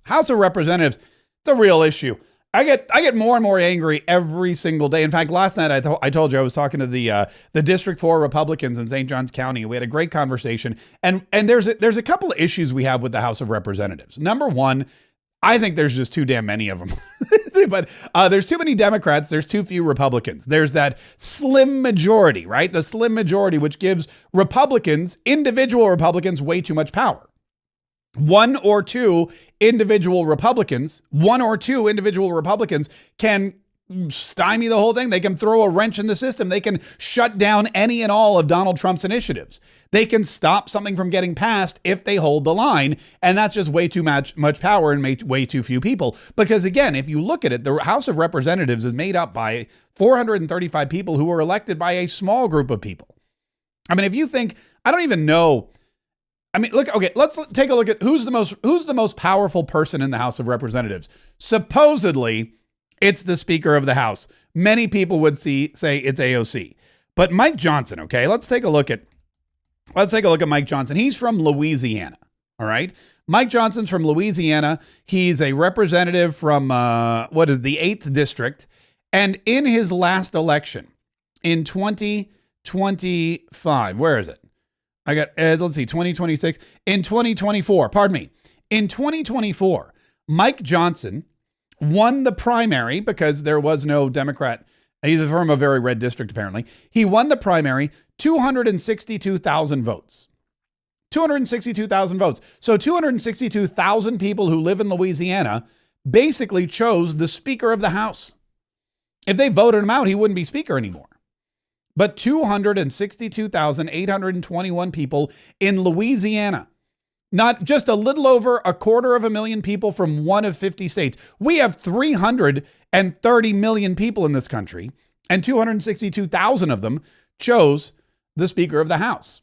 House of Representatives, it's a real issue. I get more and more angry every single day. In fact, last night I told you I was talking to the District 4 Republicans in St. Johns County. We had a great conversation, and there's a couple of issues we have with the House of Representatives. Number one, I think there's just too damn many of them. But there's too many Democrats. There's too few Republicans. There's that slim majority, right? The slim majority, which gives Republicans, individual Republicans, way too much power. One or two individual Republicans can stymie the whole thing. They can throw a wrench in the system. They can shut down any and all of Donald Trump's initiatives. They can stop something from getting passed if they hold the line. And that's just way too much power and way too few people. Because again, if you look at it, the House of Representatives is made up by 435 people who were elected by a small group of people. I mean, if you think, I don't even know. I mean, look, okay, let's take a look at who's the most powerful person in the House of Representatives. Supposedly, it's the Speaker of the House. Many people would say it's AOC. But Mike Johnson, okay, let's take a look at Mike Johnson. He's from Louisiana, all right? Mike Johnson's from Louisiana. He's a representative from, the 8th District. And in his last election, in 2025, where is it? I got, let's see, 2026. In 2024, pardon me. In 2024, Mike Johnson won the primary because there was no Democrat. He's from a very red district, apparently. He won the primary, 262,000 votes. 262,000 votes. So 262,000 people who live in Louisiana basically chose the Speaker of the House. If they voted him out, he wouldn't be Speaker anymore. But 262,821 people in Louisiana, not just a little over 250,000 people from one of 50 states. We have 330 million people in this country, and 262,000 of them chose the Speaker of the House.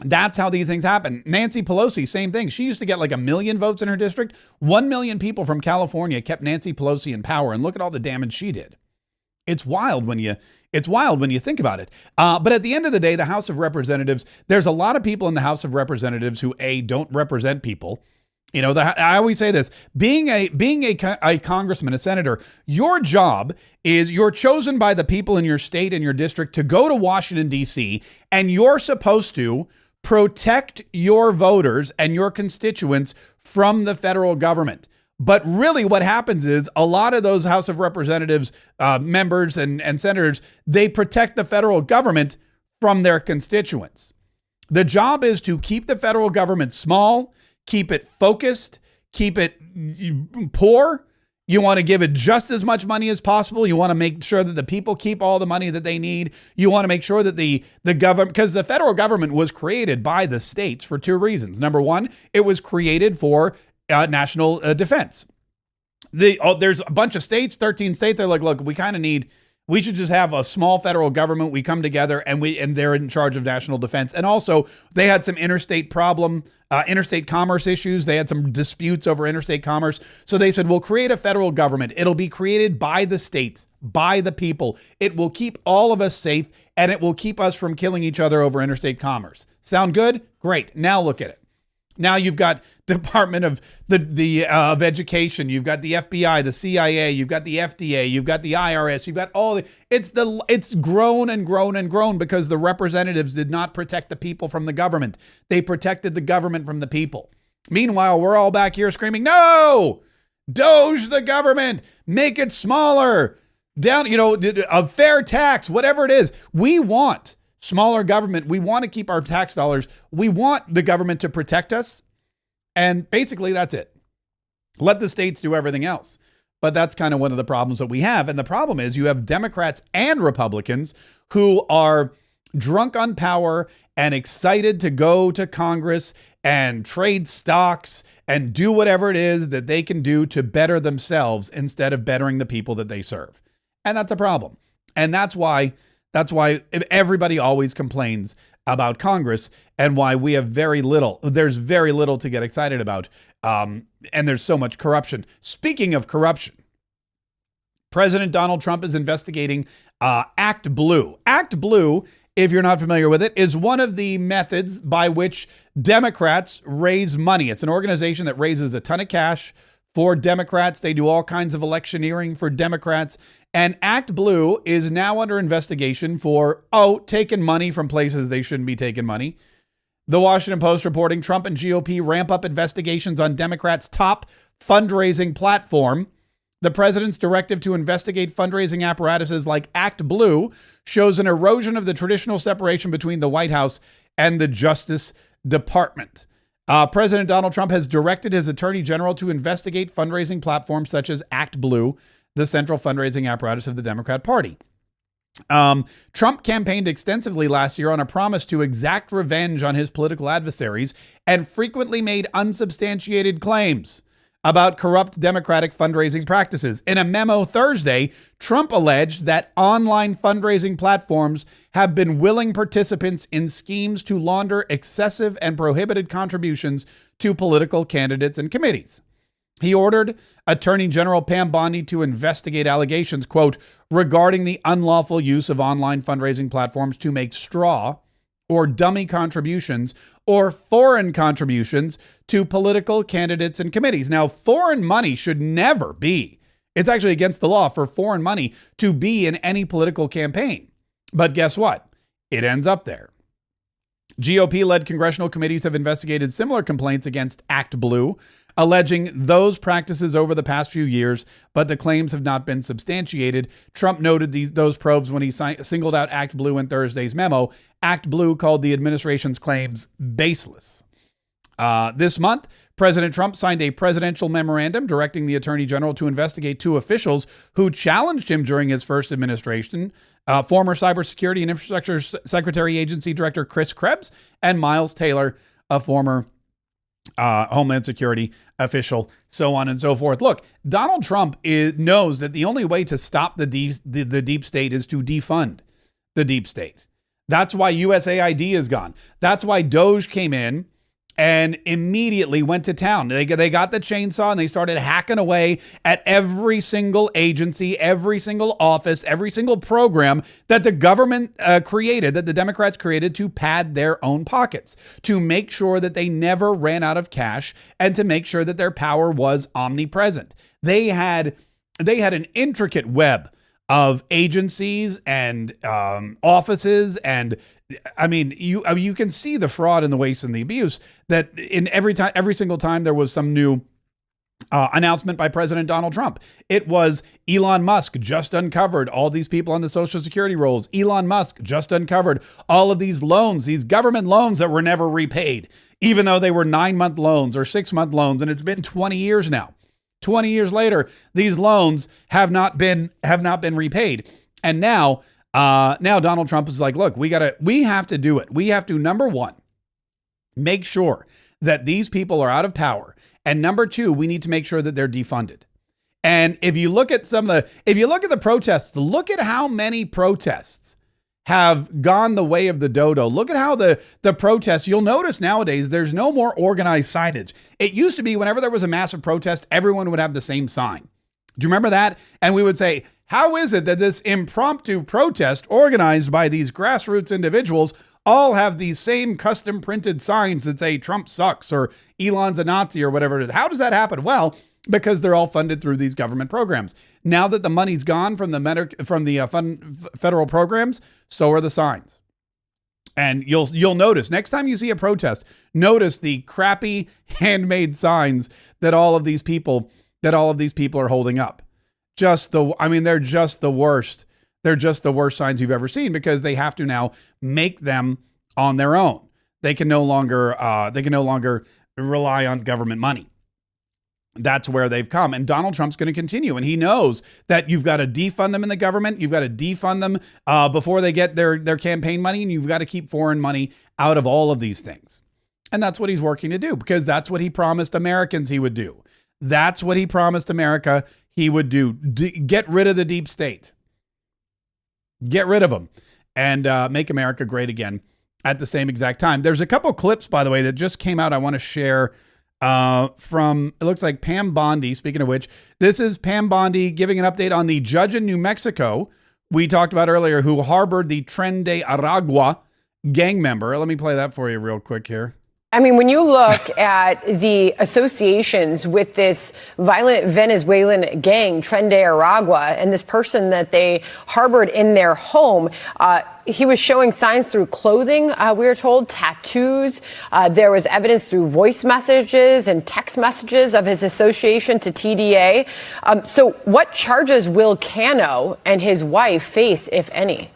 That's how these things happen. Nancy Pelosi, same thing. She used to get like 1 million votes in her district. 1 million people from California kept Nancy Pelosi in power, and look at all the damage she did. It's wild when you think about it. But at the end of the day, the House of Representatives, there's a lot of people in the House of Representatives who don't represent people. You know, I always say this, being a congressman, a senator, your job is you're chosen by the people in your state and your district to go to Washington, D.C., and you're supposed to protect your voters and your constituents from the federal government. But really what happens is a lot of those House of Representatives members and senators, they protect the federal government from their constituents. The job is to keep the federal government small, keep it focused, keep it poor. You want to give it just as much money as possible. You want to make sure that the people keep all the money that they need. You want to make sure that the government, because the federal government was created by the states for two reasons. Number one, it was created for national defense. There's a bunch of states, 13 states. They're like, look, we should just have a small federal government. We come together and they're in charge of national defense. And also they had some interstate commerce issues. They had some disputes over interstate commerce. So they said, we'll create a federal government. It'll be created by the states, by the people. It will keep all of us safe, and it will keep us from killing each other over interstate commerce. Sound good? Great. Now look at it. Now you've got Department of of Education, you've got the FBI, the CIA, you've got the FDA, you've got the IRS, you've got it's grown and grown and grown because the representatives did not protect the people from the government. They protected the government from the people. Meanwhile, we're all back here screaming, no, doge the government, make it smaller, down, a fair tax, whatever it is. We want smaller government. We want to keep our tax dollars. We want the government to protect us. And basically that's it. Let the states do everything else. But that's kind of one of the problems that we have. And the problem is you have Democrats and Republicans who are drunk on power and excited to go to Congress and trade stocks and do whatever it is that they can do to better themselves instead of bettering the people that they serve. And that's a problem. And that's why everybody always complains about Congress and why we have there's very little to get excited about. And there's so much corruption. Speaking of corruption, President Donald Trump is investigating Act Blue. Act Blue, if you're not familiar with it, is one of the methods by which Democrats raise money. It's an organization that raises a ton of cash for Democrats. They do all kinds of electioneering for Democrats. And Act Blue is now under investigation for, taking money from places they shouldn't be taking money. The Washington Post reporting Trump and GOP ramp up investigations on Democrats' top fundraising platform. The president's directive to investigate fundraising apparatuses like Act Blue shows an erosion of the traditional separation between the White House and the Justice Department. President Donald Trump has directed his attorney general to investigate fundraising platforms such as Act Blue, the central fundraising apparatus of the Democrat Party. Trump campaigned extensively last year on a promise to exact revenge on his political adversaries and frequently made unsubstantiated claims about corrupt Democratic fundraising practices. In a memo Thursday, Trump alleged that online fundraising platforms have been willing participants in schemes to launder excessive and prohibited contributions to political candidates and committees. He ordered Attorney General Pam Bondi to investigate allegations, quote, regarding the unlawful use of online fundraising platforms to make straw or dummy contributions or foreign contributions to political candidates and committees. Now, foreign money should never be. It's actually against the law for foreign money to be in any political campaign. But guess what? It ends up there. GOP-led congressional committees have investigated similar complaints against Act Blue, alleging those practices over the past few years, but the claims have not been substantiated. Trump noted those probes when he singled out Act Blue in Thursday's memo. Act Blue called the administration's claims baseless. This month, President Trump signed a presidential memorandum directing the attorney general to investigate two officials who challenged him during his first administration. Former Cybersecurity and Infrastructure Secretary Agency Director Chris Krebs and Miles Taylor, a former Homeland Security official, so on and so forth. Look, Donald Trump knows that the only way to stop the deep state is to defund the deep state. That's why USAID is gone. That's why Doge came in and immediately went to town. They got the chainsaw and they started hacking away at every single agency, every single office, every single program that the government created, that the Democrats created to pad their own pockets, to make sure that they never ran out of cash and to make sure that their power was omnipresent. They had an intricate web of agencies and offices, and I mean, you can see the fraud and the waste and the abuse that in every single time there was some new announcement by President Donald Trump. It was Elon Musk just uncovered all these people on the Social Security rolls. Elon Musk just uncovered all of these loans, these government loans that were never repaid, even though they were 9-month loans or 6-month loans, and it's been 20 years now. 20 years later, these loans have not been repaid. And now Donald Trump is like, look, we have to do it. We have to, number one, make sure that these people are out of power. And number two, we need to make sure that they're defunded. And if you look at the protests, look at how many protests have gone the way of the dodo. Look at how the protests, you'll notice nowadays, there's no more organized signage. It used to be whenever there was a massive protest, everyone would have the same sign. Do you remember that? And we would say, how is it that this impromptu protest organized by these grassroots individuals all have these same custom printed signs that say Trump sucks or Elon's a Nazi or whatever it is. How does that happen? Well, because they're all funded through these government programs. Now that the money's gone from the federal programs, so are the signs. And you'll notice next time you see a protest, notice the crappy handmade signs that all of these people are holding up. They're just the worst. They're just the worst signs you've ever seen because they have to now make them on their own. They can no longer rely on government money. That's where they've come. And Donald Trump's going to continue. And he knows that you've got to defund them in the government. You've got to defund them before they get their campaign money. And you've got to keep foreign money out of all of these things. And that's what he's working to do because that's what he promised Americans he would do. That's what he promised America he would do. Get rid of the deep state. Get rid of them and make America great again at the same exact time. There's a couple clips, by the way, that just came out I want to share from, it looks like Pam Bondi. Speaking of which, this is Pam Bondi giving an update on the judge in New Mexico we talked about earlier who harbored the Tren de Aragua gang member. Let me play that for you real quick here. I mean, when you look at the associations with this violent Venezuelan gang, Tren de Aragua, and this person that they harbored in their home, he was showing signs through clothing, we were told, tattoos. There was evidence through voice messages and text messages of his association to TDA. So what charges will Cano and his wife face, if any?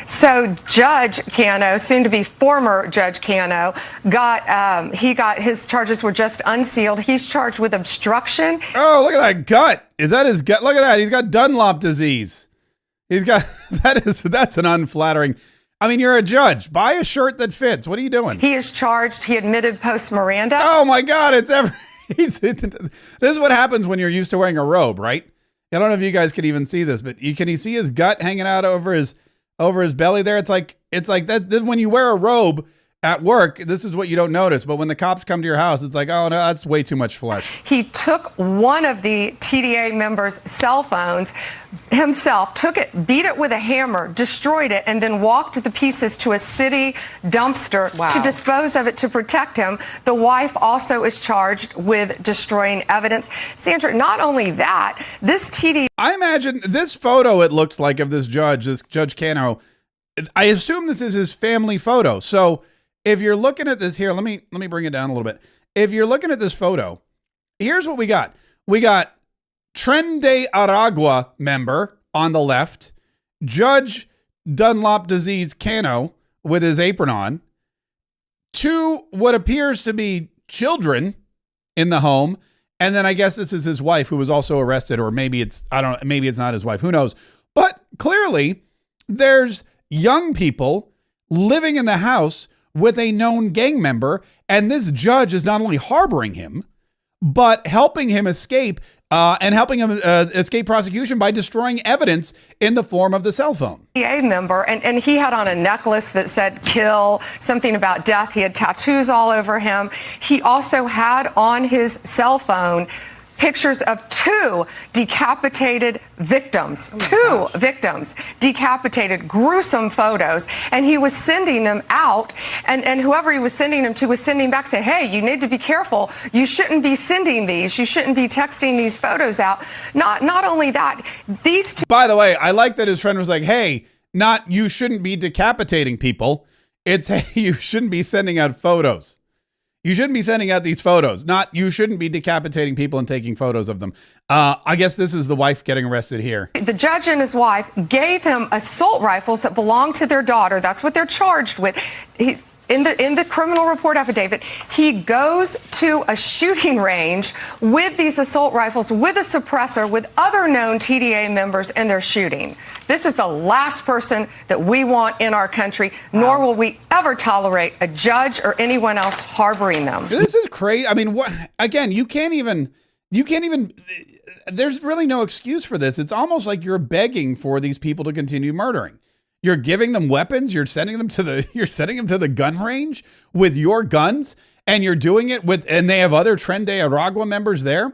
So Judge Cano, soon to be former Judge Cano, got his charges were just unsealed. He's charged with obstruction. Oh, look at that gut. Is that his gut? Look at that. He's got Dunlop disease. He's got, that's an unflattering. I mean, you're a judge. Buy a shirt that fits. What are you doing? He is charged. He admitted post Miranda. Oh my God. This is what happens when you're used to wearing a robe, right? I don't know if you guys could even see this, but can you see his gut hanging out over his belly there? It's like that when you wear a robe at work, this is what you don't notice. But when the cops come to your house, it's like, oh no, that's way too much flesh. He took one of the TDA members' cell phones himself, took it, beat it with a hammer, destroyed it, and then walked the pieces to a city dumpster to dispose of it to protect him. The wife also is charged with destroying evidence. Sandra, not only that, this TDA... I imagine this photo, it looks like, of this Judge Cano. I assume this is his family photo. So if you're looking at this here, let me bring it down a little bit. If you're looking at this photo, here's what we got. We got Tren de Aragua member on the left, Judge Dunlop disease Cano with his apron on, two what appears to be children in the home, and then I guess this is his wife who was also arrested, or maybe it's not his wife, who knows. But clearly there's young people living in the house with a known gang member, and this judge is not only harboring him, but helping him escape and helping him escape prosecution by destroying evidence in the form of the cell phone. TDA member, and he had on a necklace that said kill, something about death. He had tattoos all over him. He also had on his cell phone pictures of two decapitated victims, decapitated, gruesome photos. And he was sending them out, and whoever he was sending them to was sending back saying, hey, you need to be careful. You shouldn't be sending these. You shouldn't be texting these photos out. Not only that, these two... By the way, I like that his friend was like, hey, not you shouldn't be decapitating people. It's, hey, you shouldn't be sending out photos. You shouldn't be sending out these photos. Not you shouldn't be decapitating people and taking photos of them. I guess this is the wife getting arrested here. The judge and his wife gave him assault rifles that belonged to their daughter. That's what they're charged with. In the criminal report affidavit, he goes to a shooting range with these assault rifles, with a suppressor, with other known TDA members, and they're shooting. This is the last person that we want in our country, nor will we ever tolerate a judge or anyone else harboring them. This is crazy. I mean, what? Again, you can't even. There's really no excuse for this. It's almost like you're begging for these people to continue murdering. You're giving them weapons. You're sending them to the gun range with your guns, and you're doing it and they have other Tren de Aragua members there.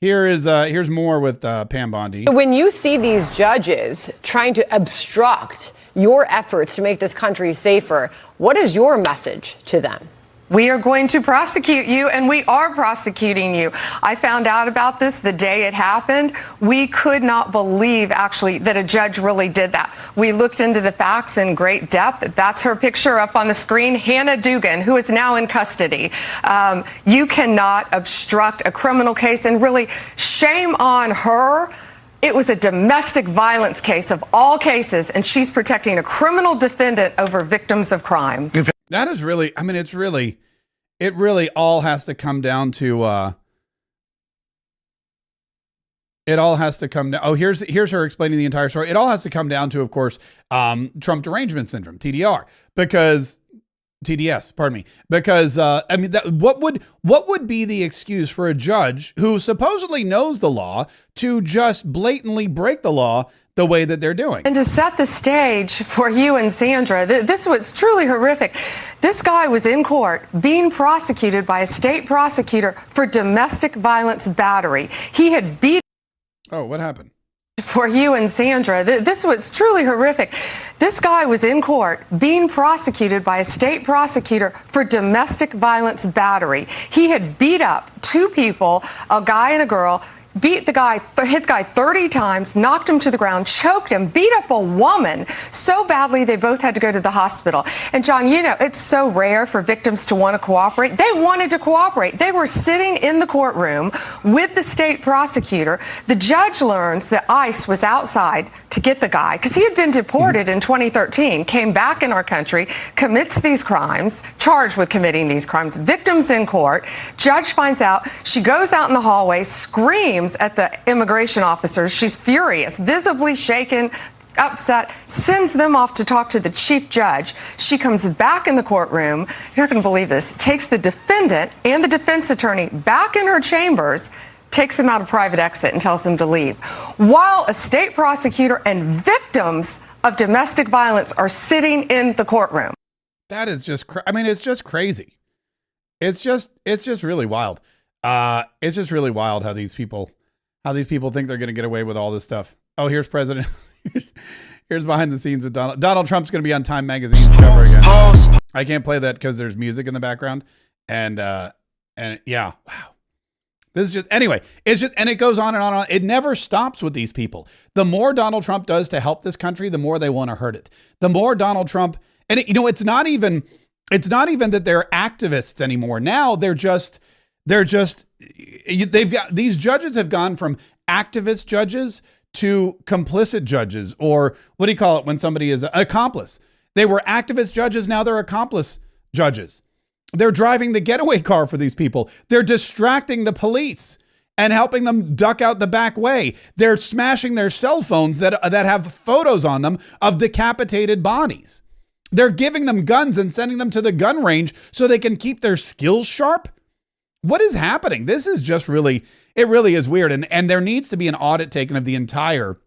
Here's more with Pam Bondi. When you see these judges trying to obstruct your efforts to make this country safer. What is your message to them? We are going to prosecute you, and we are prosecuting you. I found out about this the day it happened. We could not believe, actually, that a judge really did that. We looked into the facts in great depth. That's her picture up on the screen, Hannah Dugan, who is now in custody. You cannot obstruct a criminal case, and really, shame on her. It was a domestic violence case of all cases, and she's protecting a criminal defendant over victims of crime. That is really, I mean, it really all has to come down to, it all has to come down. Oh, here's her explaining the entire story. It all has to come down to, of course, Trump derangement syndrome, TDR, because TDS, pardon me, because, I mean, what would be the excuse for a judge who supposedly knows the law to just blatantly break the law the way that they're doing? And to set the stage for you and Sandra, this was truly horrific. This guy was in court being prosecuted by a state prosecutor for domestic violence battery. He had beat. Oh, what happened? For you and Sandra, this was truly horrific. This guy was in court being prosecuted by a state prosecutor for domestic violence battery. He had beat up two people, a guy and a girl, beat the guy, hit the guy 30 times, knocked him to the ground, choked him, beat up a woman so badly they both had to go to the hospital. And John, you know, it's so rare for victims to want to cooperate. They wanted to cooperate. They were sitting in the courtroom with the state prosecutor. The judge learns that ICE was outside to get the guy because he had been deported in 2013, came back in our country, commits these crimes, charged with committing these crimes, victims in court. Judge finds out. She goes out in the hallway, screams at the immigration officers. She's furious, visibly shaken, upset, sends them off to talk to the chief judge. She comes back in the courtroom. You're not going to believe this. Takes the defendant and the defense attorney back in her chambers, takes them out a private exit and tells them to leave. While a state prosecutor and victims of domestic violence are sitting in the courtroom. That is just, I mean, it's just crazy. It's just really wild. It's just really wild how these people think they're going to get away with all this stuff. Oh, here's President. here's behind the scenes with Donald. Donald Trump's going to be on Time Magazine's cover again. I can't play that because there's music in the background. And yeah, wow. This is just, anyway, it's just, and it goes on and on and on. It never stops with these people. The more Donald Trump does to help this country, the more they want to hurt it. The more Donald Trump, and it, you know, it's not even that they're activists anymore. Now they've got, these judges have gone from activist judges to complicit judges, or what do you call it when somebody is an accomplice? They were activist judges. Now they're accomplice judges. They're driving the getaway car for these people. They're distracting the police and helping them duck out the back way. They're smashing their cell phones that have photos on them of decapitated bodies. They're giving them guns and sending them to the gun range so they can keep their skills sharp. What is happening? This is just really, it really is weird. And there needs to be an audit taken of the entire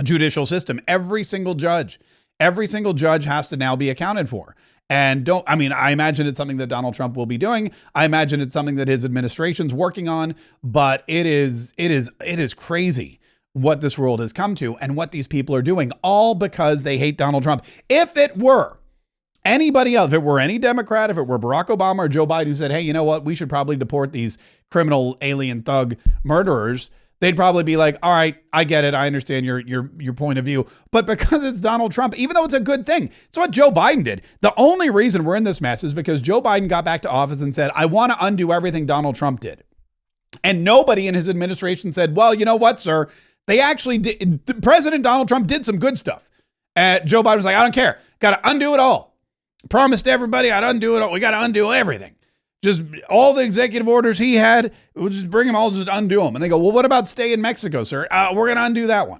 judicial system. Every single judge has to now be accounted for. And I imagine it's something that Donald Trump will be doing. I imagine it's something that his administration's working on, but it is crazy what this world has come to and what these people are doing, all because they hate Donald Trump. If it were anybody else, if it were any Democrat, if it were Barack Obama or Joe Biden who said, hey, you know what, we should probably deport these criminal alien thug murderers, they'd probably be like, all right, I get it. I understand your point of view. But because it's Donald Trump, even though it's a good thing, it's what Joe Biden did. The only reason we're in this mess is because Joe Biden got back to office and said, I want to undo everything Donald Trump did. And nobody in his administration said, well, you know what, sir? They actually did. President Donald Trump did some good stuff. Joe Biden was like, I don't care. Got to undo it all. Promised everybody I'd undo it all. We got to undo everything. Just all the executive orders he had, we'll just bring them all, just undo them. And they go, well, what about stay in Mexico, sir? We're going to undo that one.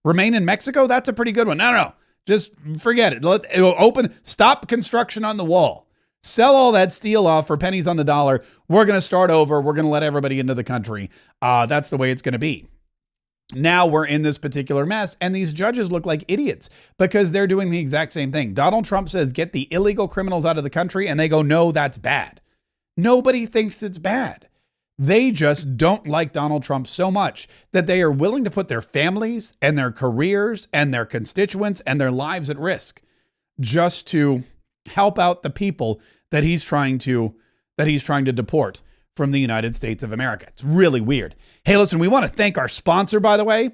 Remain in Mexico? That's a pretty good one. No. Just forget it. Stop construction on the wall. Sell all that steel off for pennies on the dollar. We're going to start over. We're going to let everybody into the country. That's the way it's going to be. Now we're in this particular mess, and these judges look like idiots because they're doing the exact same thing. Donald Trump says, get the illegal criminals out of the country, and they go, no, that's bad. Nobody thinks it's bad. They just don't like Donald Trump so much that they are willing to put their families and their careers and their constituents and their lives at risk just to help out the people that he's trying to deport from the United States of America. It's really weird. Hey, listen, we want to thank our sponsor, by the way.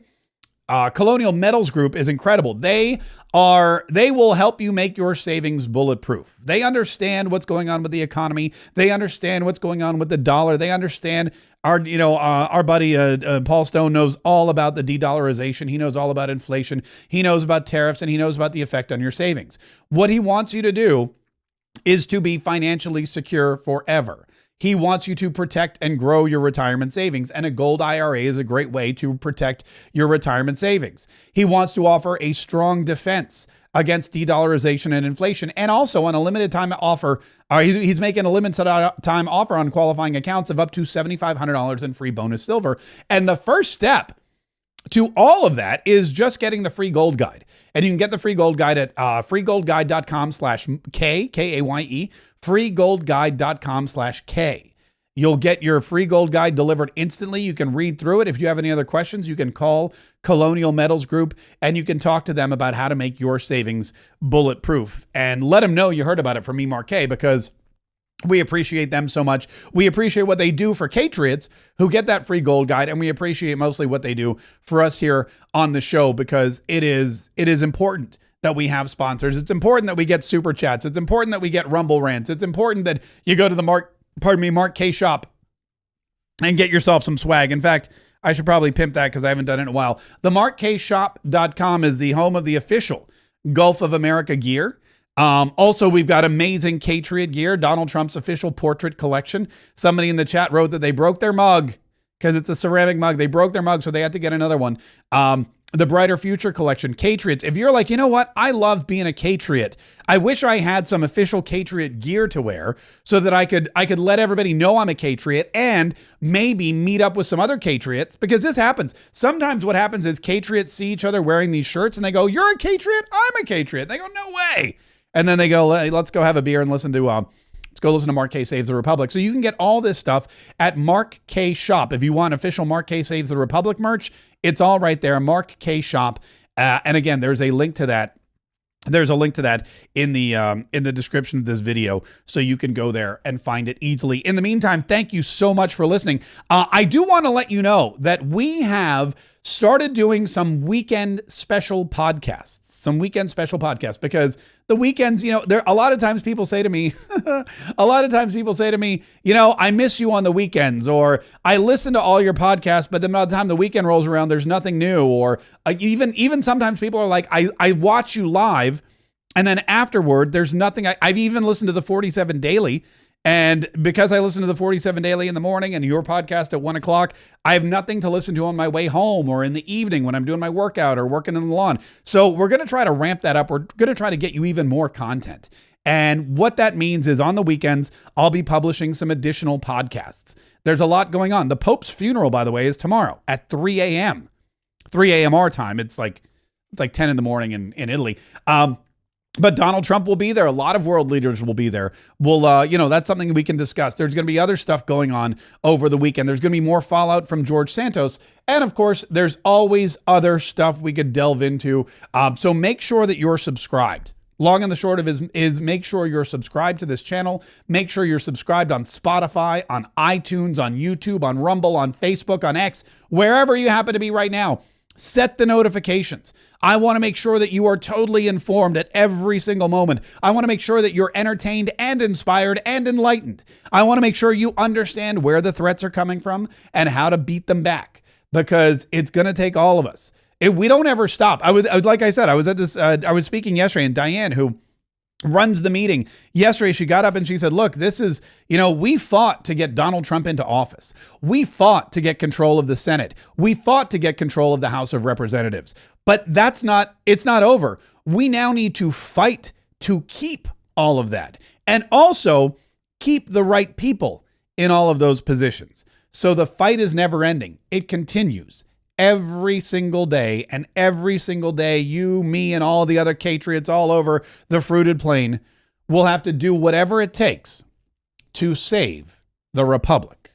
Colonial Metals Group is incredible. They will help you make your savings bulletproof. They understand what's going on with the economy. They understand what's going on with the dollar. They understand our buddy Paul Stone knows all about the de-dollarization. He knows all about inflation. He knows about tariffs, and he knows about the effect on your savings. What he wants you to do is to be financially secure forever. He wants you to protect and grow your retirement savings, and a gold IRA is a great way to protect your retirement savings. He wants to offer a strong defense against de-dollarization and inflation, and also on a limited time offer, he's making a limited time offer on qualifying accounts of up to $7,500 in free bonus silver. And the first step to all of that is just getting the free gold guide. And you can get the free gold guide at freegoldguide.com/K, Kaye, freegoldguide.com/K. You'll get your free gold guide delivered instantly. You can read through it. If you have any other questions, you can call Colonial Metals Group and you can talk to them about how to make your savings bulletproof. And let them know you heard about it from me, Mark Kaye, because we appreciate them so much. We appreciate what they do for Kayetriots who get that free gold guide, and we appreciate mostly what they do for us here on the show, because it is important that we have sponsors. It's important that we get super chats. It's important that we get Rumble rants. It's important that you go to the Mark Kaye shop and get yourself some swag. In fact, I should probably pimp that because I haven't done it in a while. The MarkKayShop.com is the home of the official Gulf of America gear. Also, we've got amazing Kayetriot gear, Donald Trump's official portrait collection. Somebody in the chat wrote that they broke their mug because it's a ceramic mug. They broke their mug, so they had to get another one. The Brighter Future collection, Kayetriots. If you're like, you know what? I love being a Kayetriot. I wish I had some official Kayetriot gear to wear so that I could let everybody know I'm a Kayetriot and maybe meet up with some other Kayetriots, because this happens. Sometimes what happens is Kayetriots see each other wearing these shirts and they go, "You're a Kayetriot? I'm a Kayetriot." And they go, "No way." And then they go, "Let's go have a beer and listen to Mark Kaye Saves the Republic." So you can get all this stuff at Mark Kaye Shop. If you want official Mark Kaye Saves the Republic merch, it's all right there, Mark Kaye Shop. And again, there's a link to that. There's a link to that in the description of this video, so you can go there and find it easily. In the meantime, thank you so much for listening. I do want to let you know that we have started doing some weekend special podcasts, because the weekends, there a lot of times people say to me, I miss you on the weekends, or I listen to all your podcasts, but then by the time the weekend rolls around, there's nothing new. Or even sometimes people are like, I watch you live, and then afterward, there's nothing. I've even listened to the 47 Daily. And because I listen to the 47 Daily in the morning and your podcast at 1 o'clock, I have nothing to listen to on my way home or in the evening when I'm doing my workout or working in the lawn. So we're going to try to ramp that up. We're going to try to get you even more content. And what that means is on the weekends, I'll be publishing some additional podcasts. There's a lot going on. The Pope's funeral, by the way, is tomorrow at 3 a.m. 3 a.m. our time. It's like 10 in the morning in Italy. But Donald Trump will be there. A lot of world leaders will be there. We'll, that's something we can discuss. There's going to be other stuff going on over the weekend. There's going to be more fallout from George Santos. And of course, there's always other stuff we could delve into. So make sure that you're subscribed. Long and the short of it is make sure you're subscribed to this channel. Make sure you're subscribed on Spotify, on iTunes, on YouTube, on Rumble, on Facebook, on X, wherever you happen to be right now. Set the notifications. I want to make sure that you are totally informed at every single moment. I want to make sure that you're entertained and inspired and enlightened. I want to make sure you understand where the threats are coming from and how to beat them back, because it's going to take all of us. We don't ever stop. Like I said, I was speaking yesterday, and Diane, who runs the meeting yesterday, she got up and she said, look, this is, we fought to get Donald Trump into office. We fought to get control of the Senate. We fought to get control of the House of Representatives. But it's not over. We now need to fight to keep all of that, and also keep the right people in all of those positions. So the fight is never ending. It continues every single day, and every single day, you, me, and all the other Kayetriots all over the fruited plain will have to do whatever it takes to save the Republic.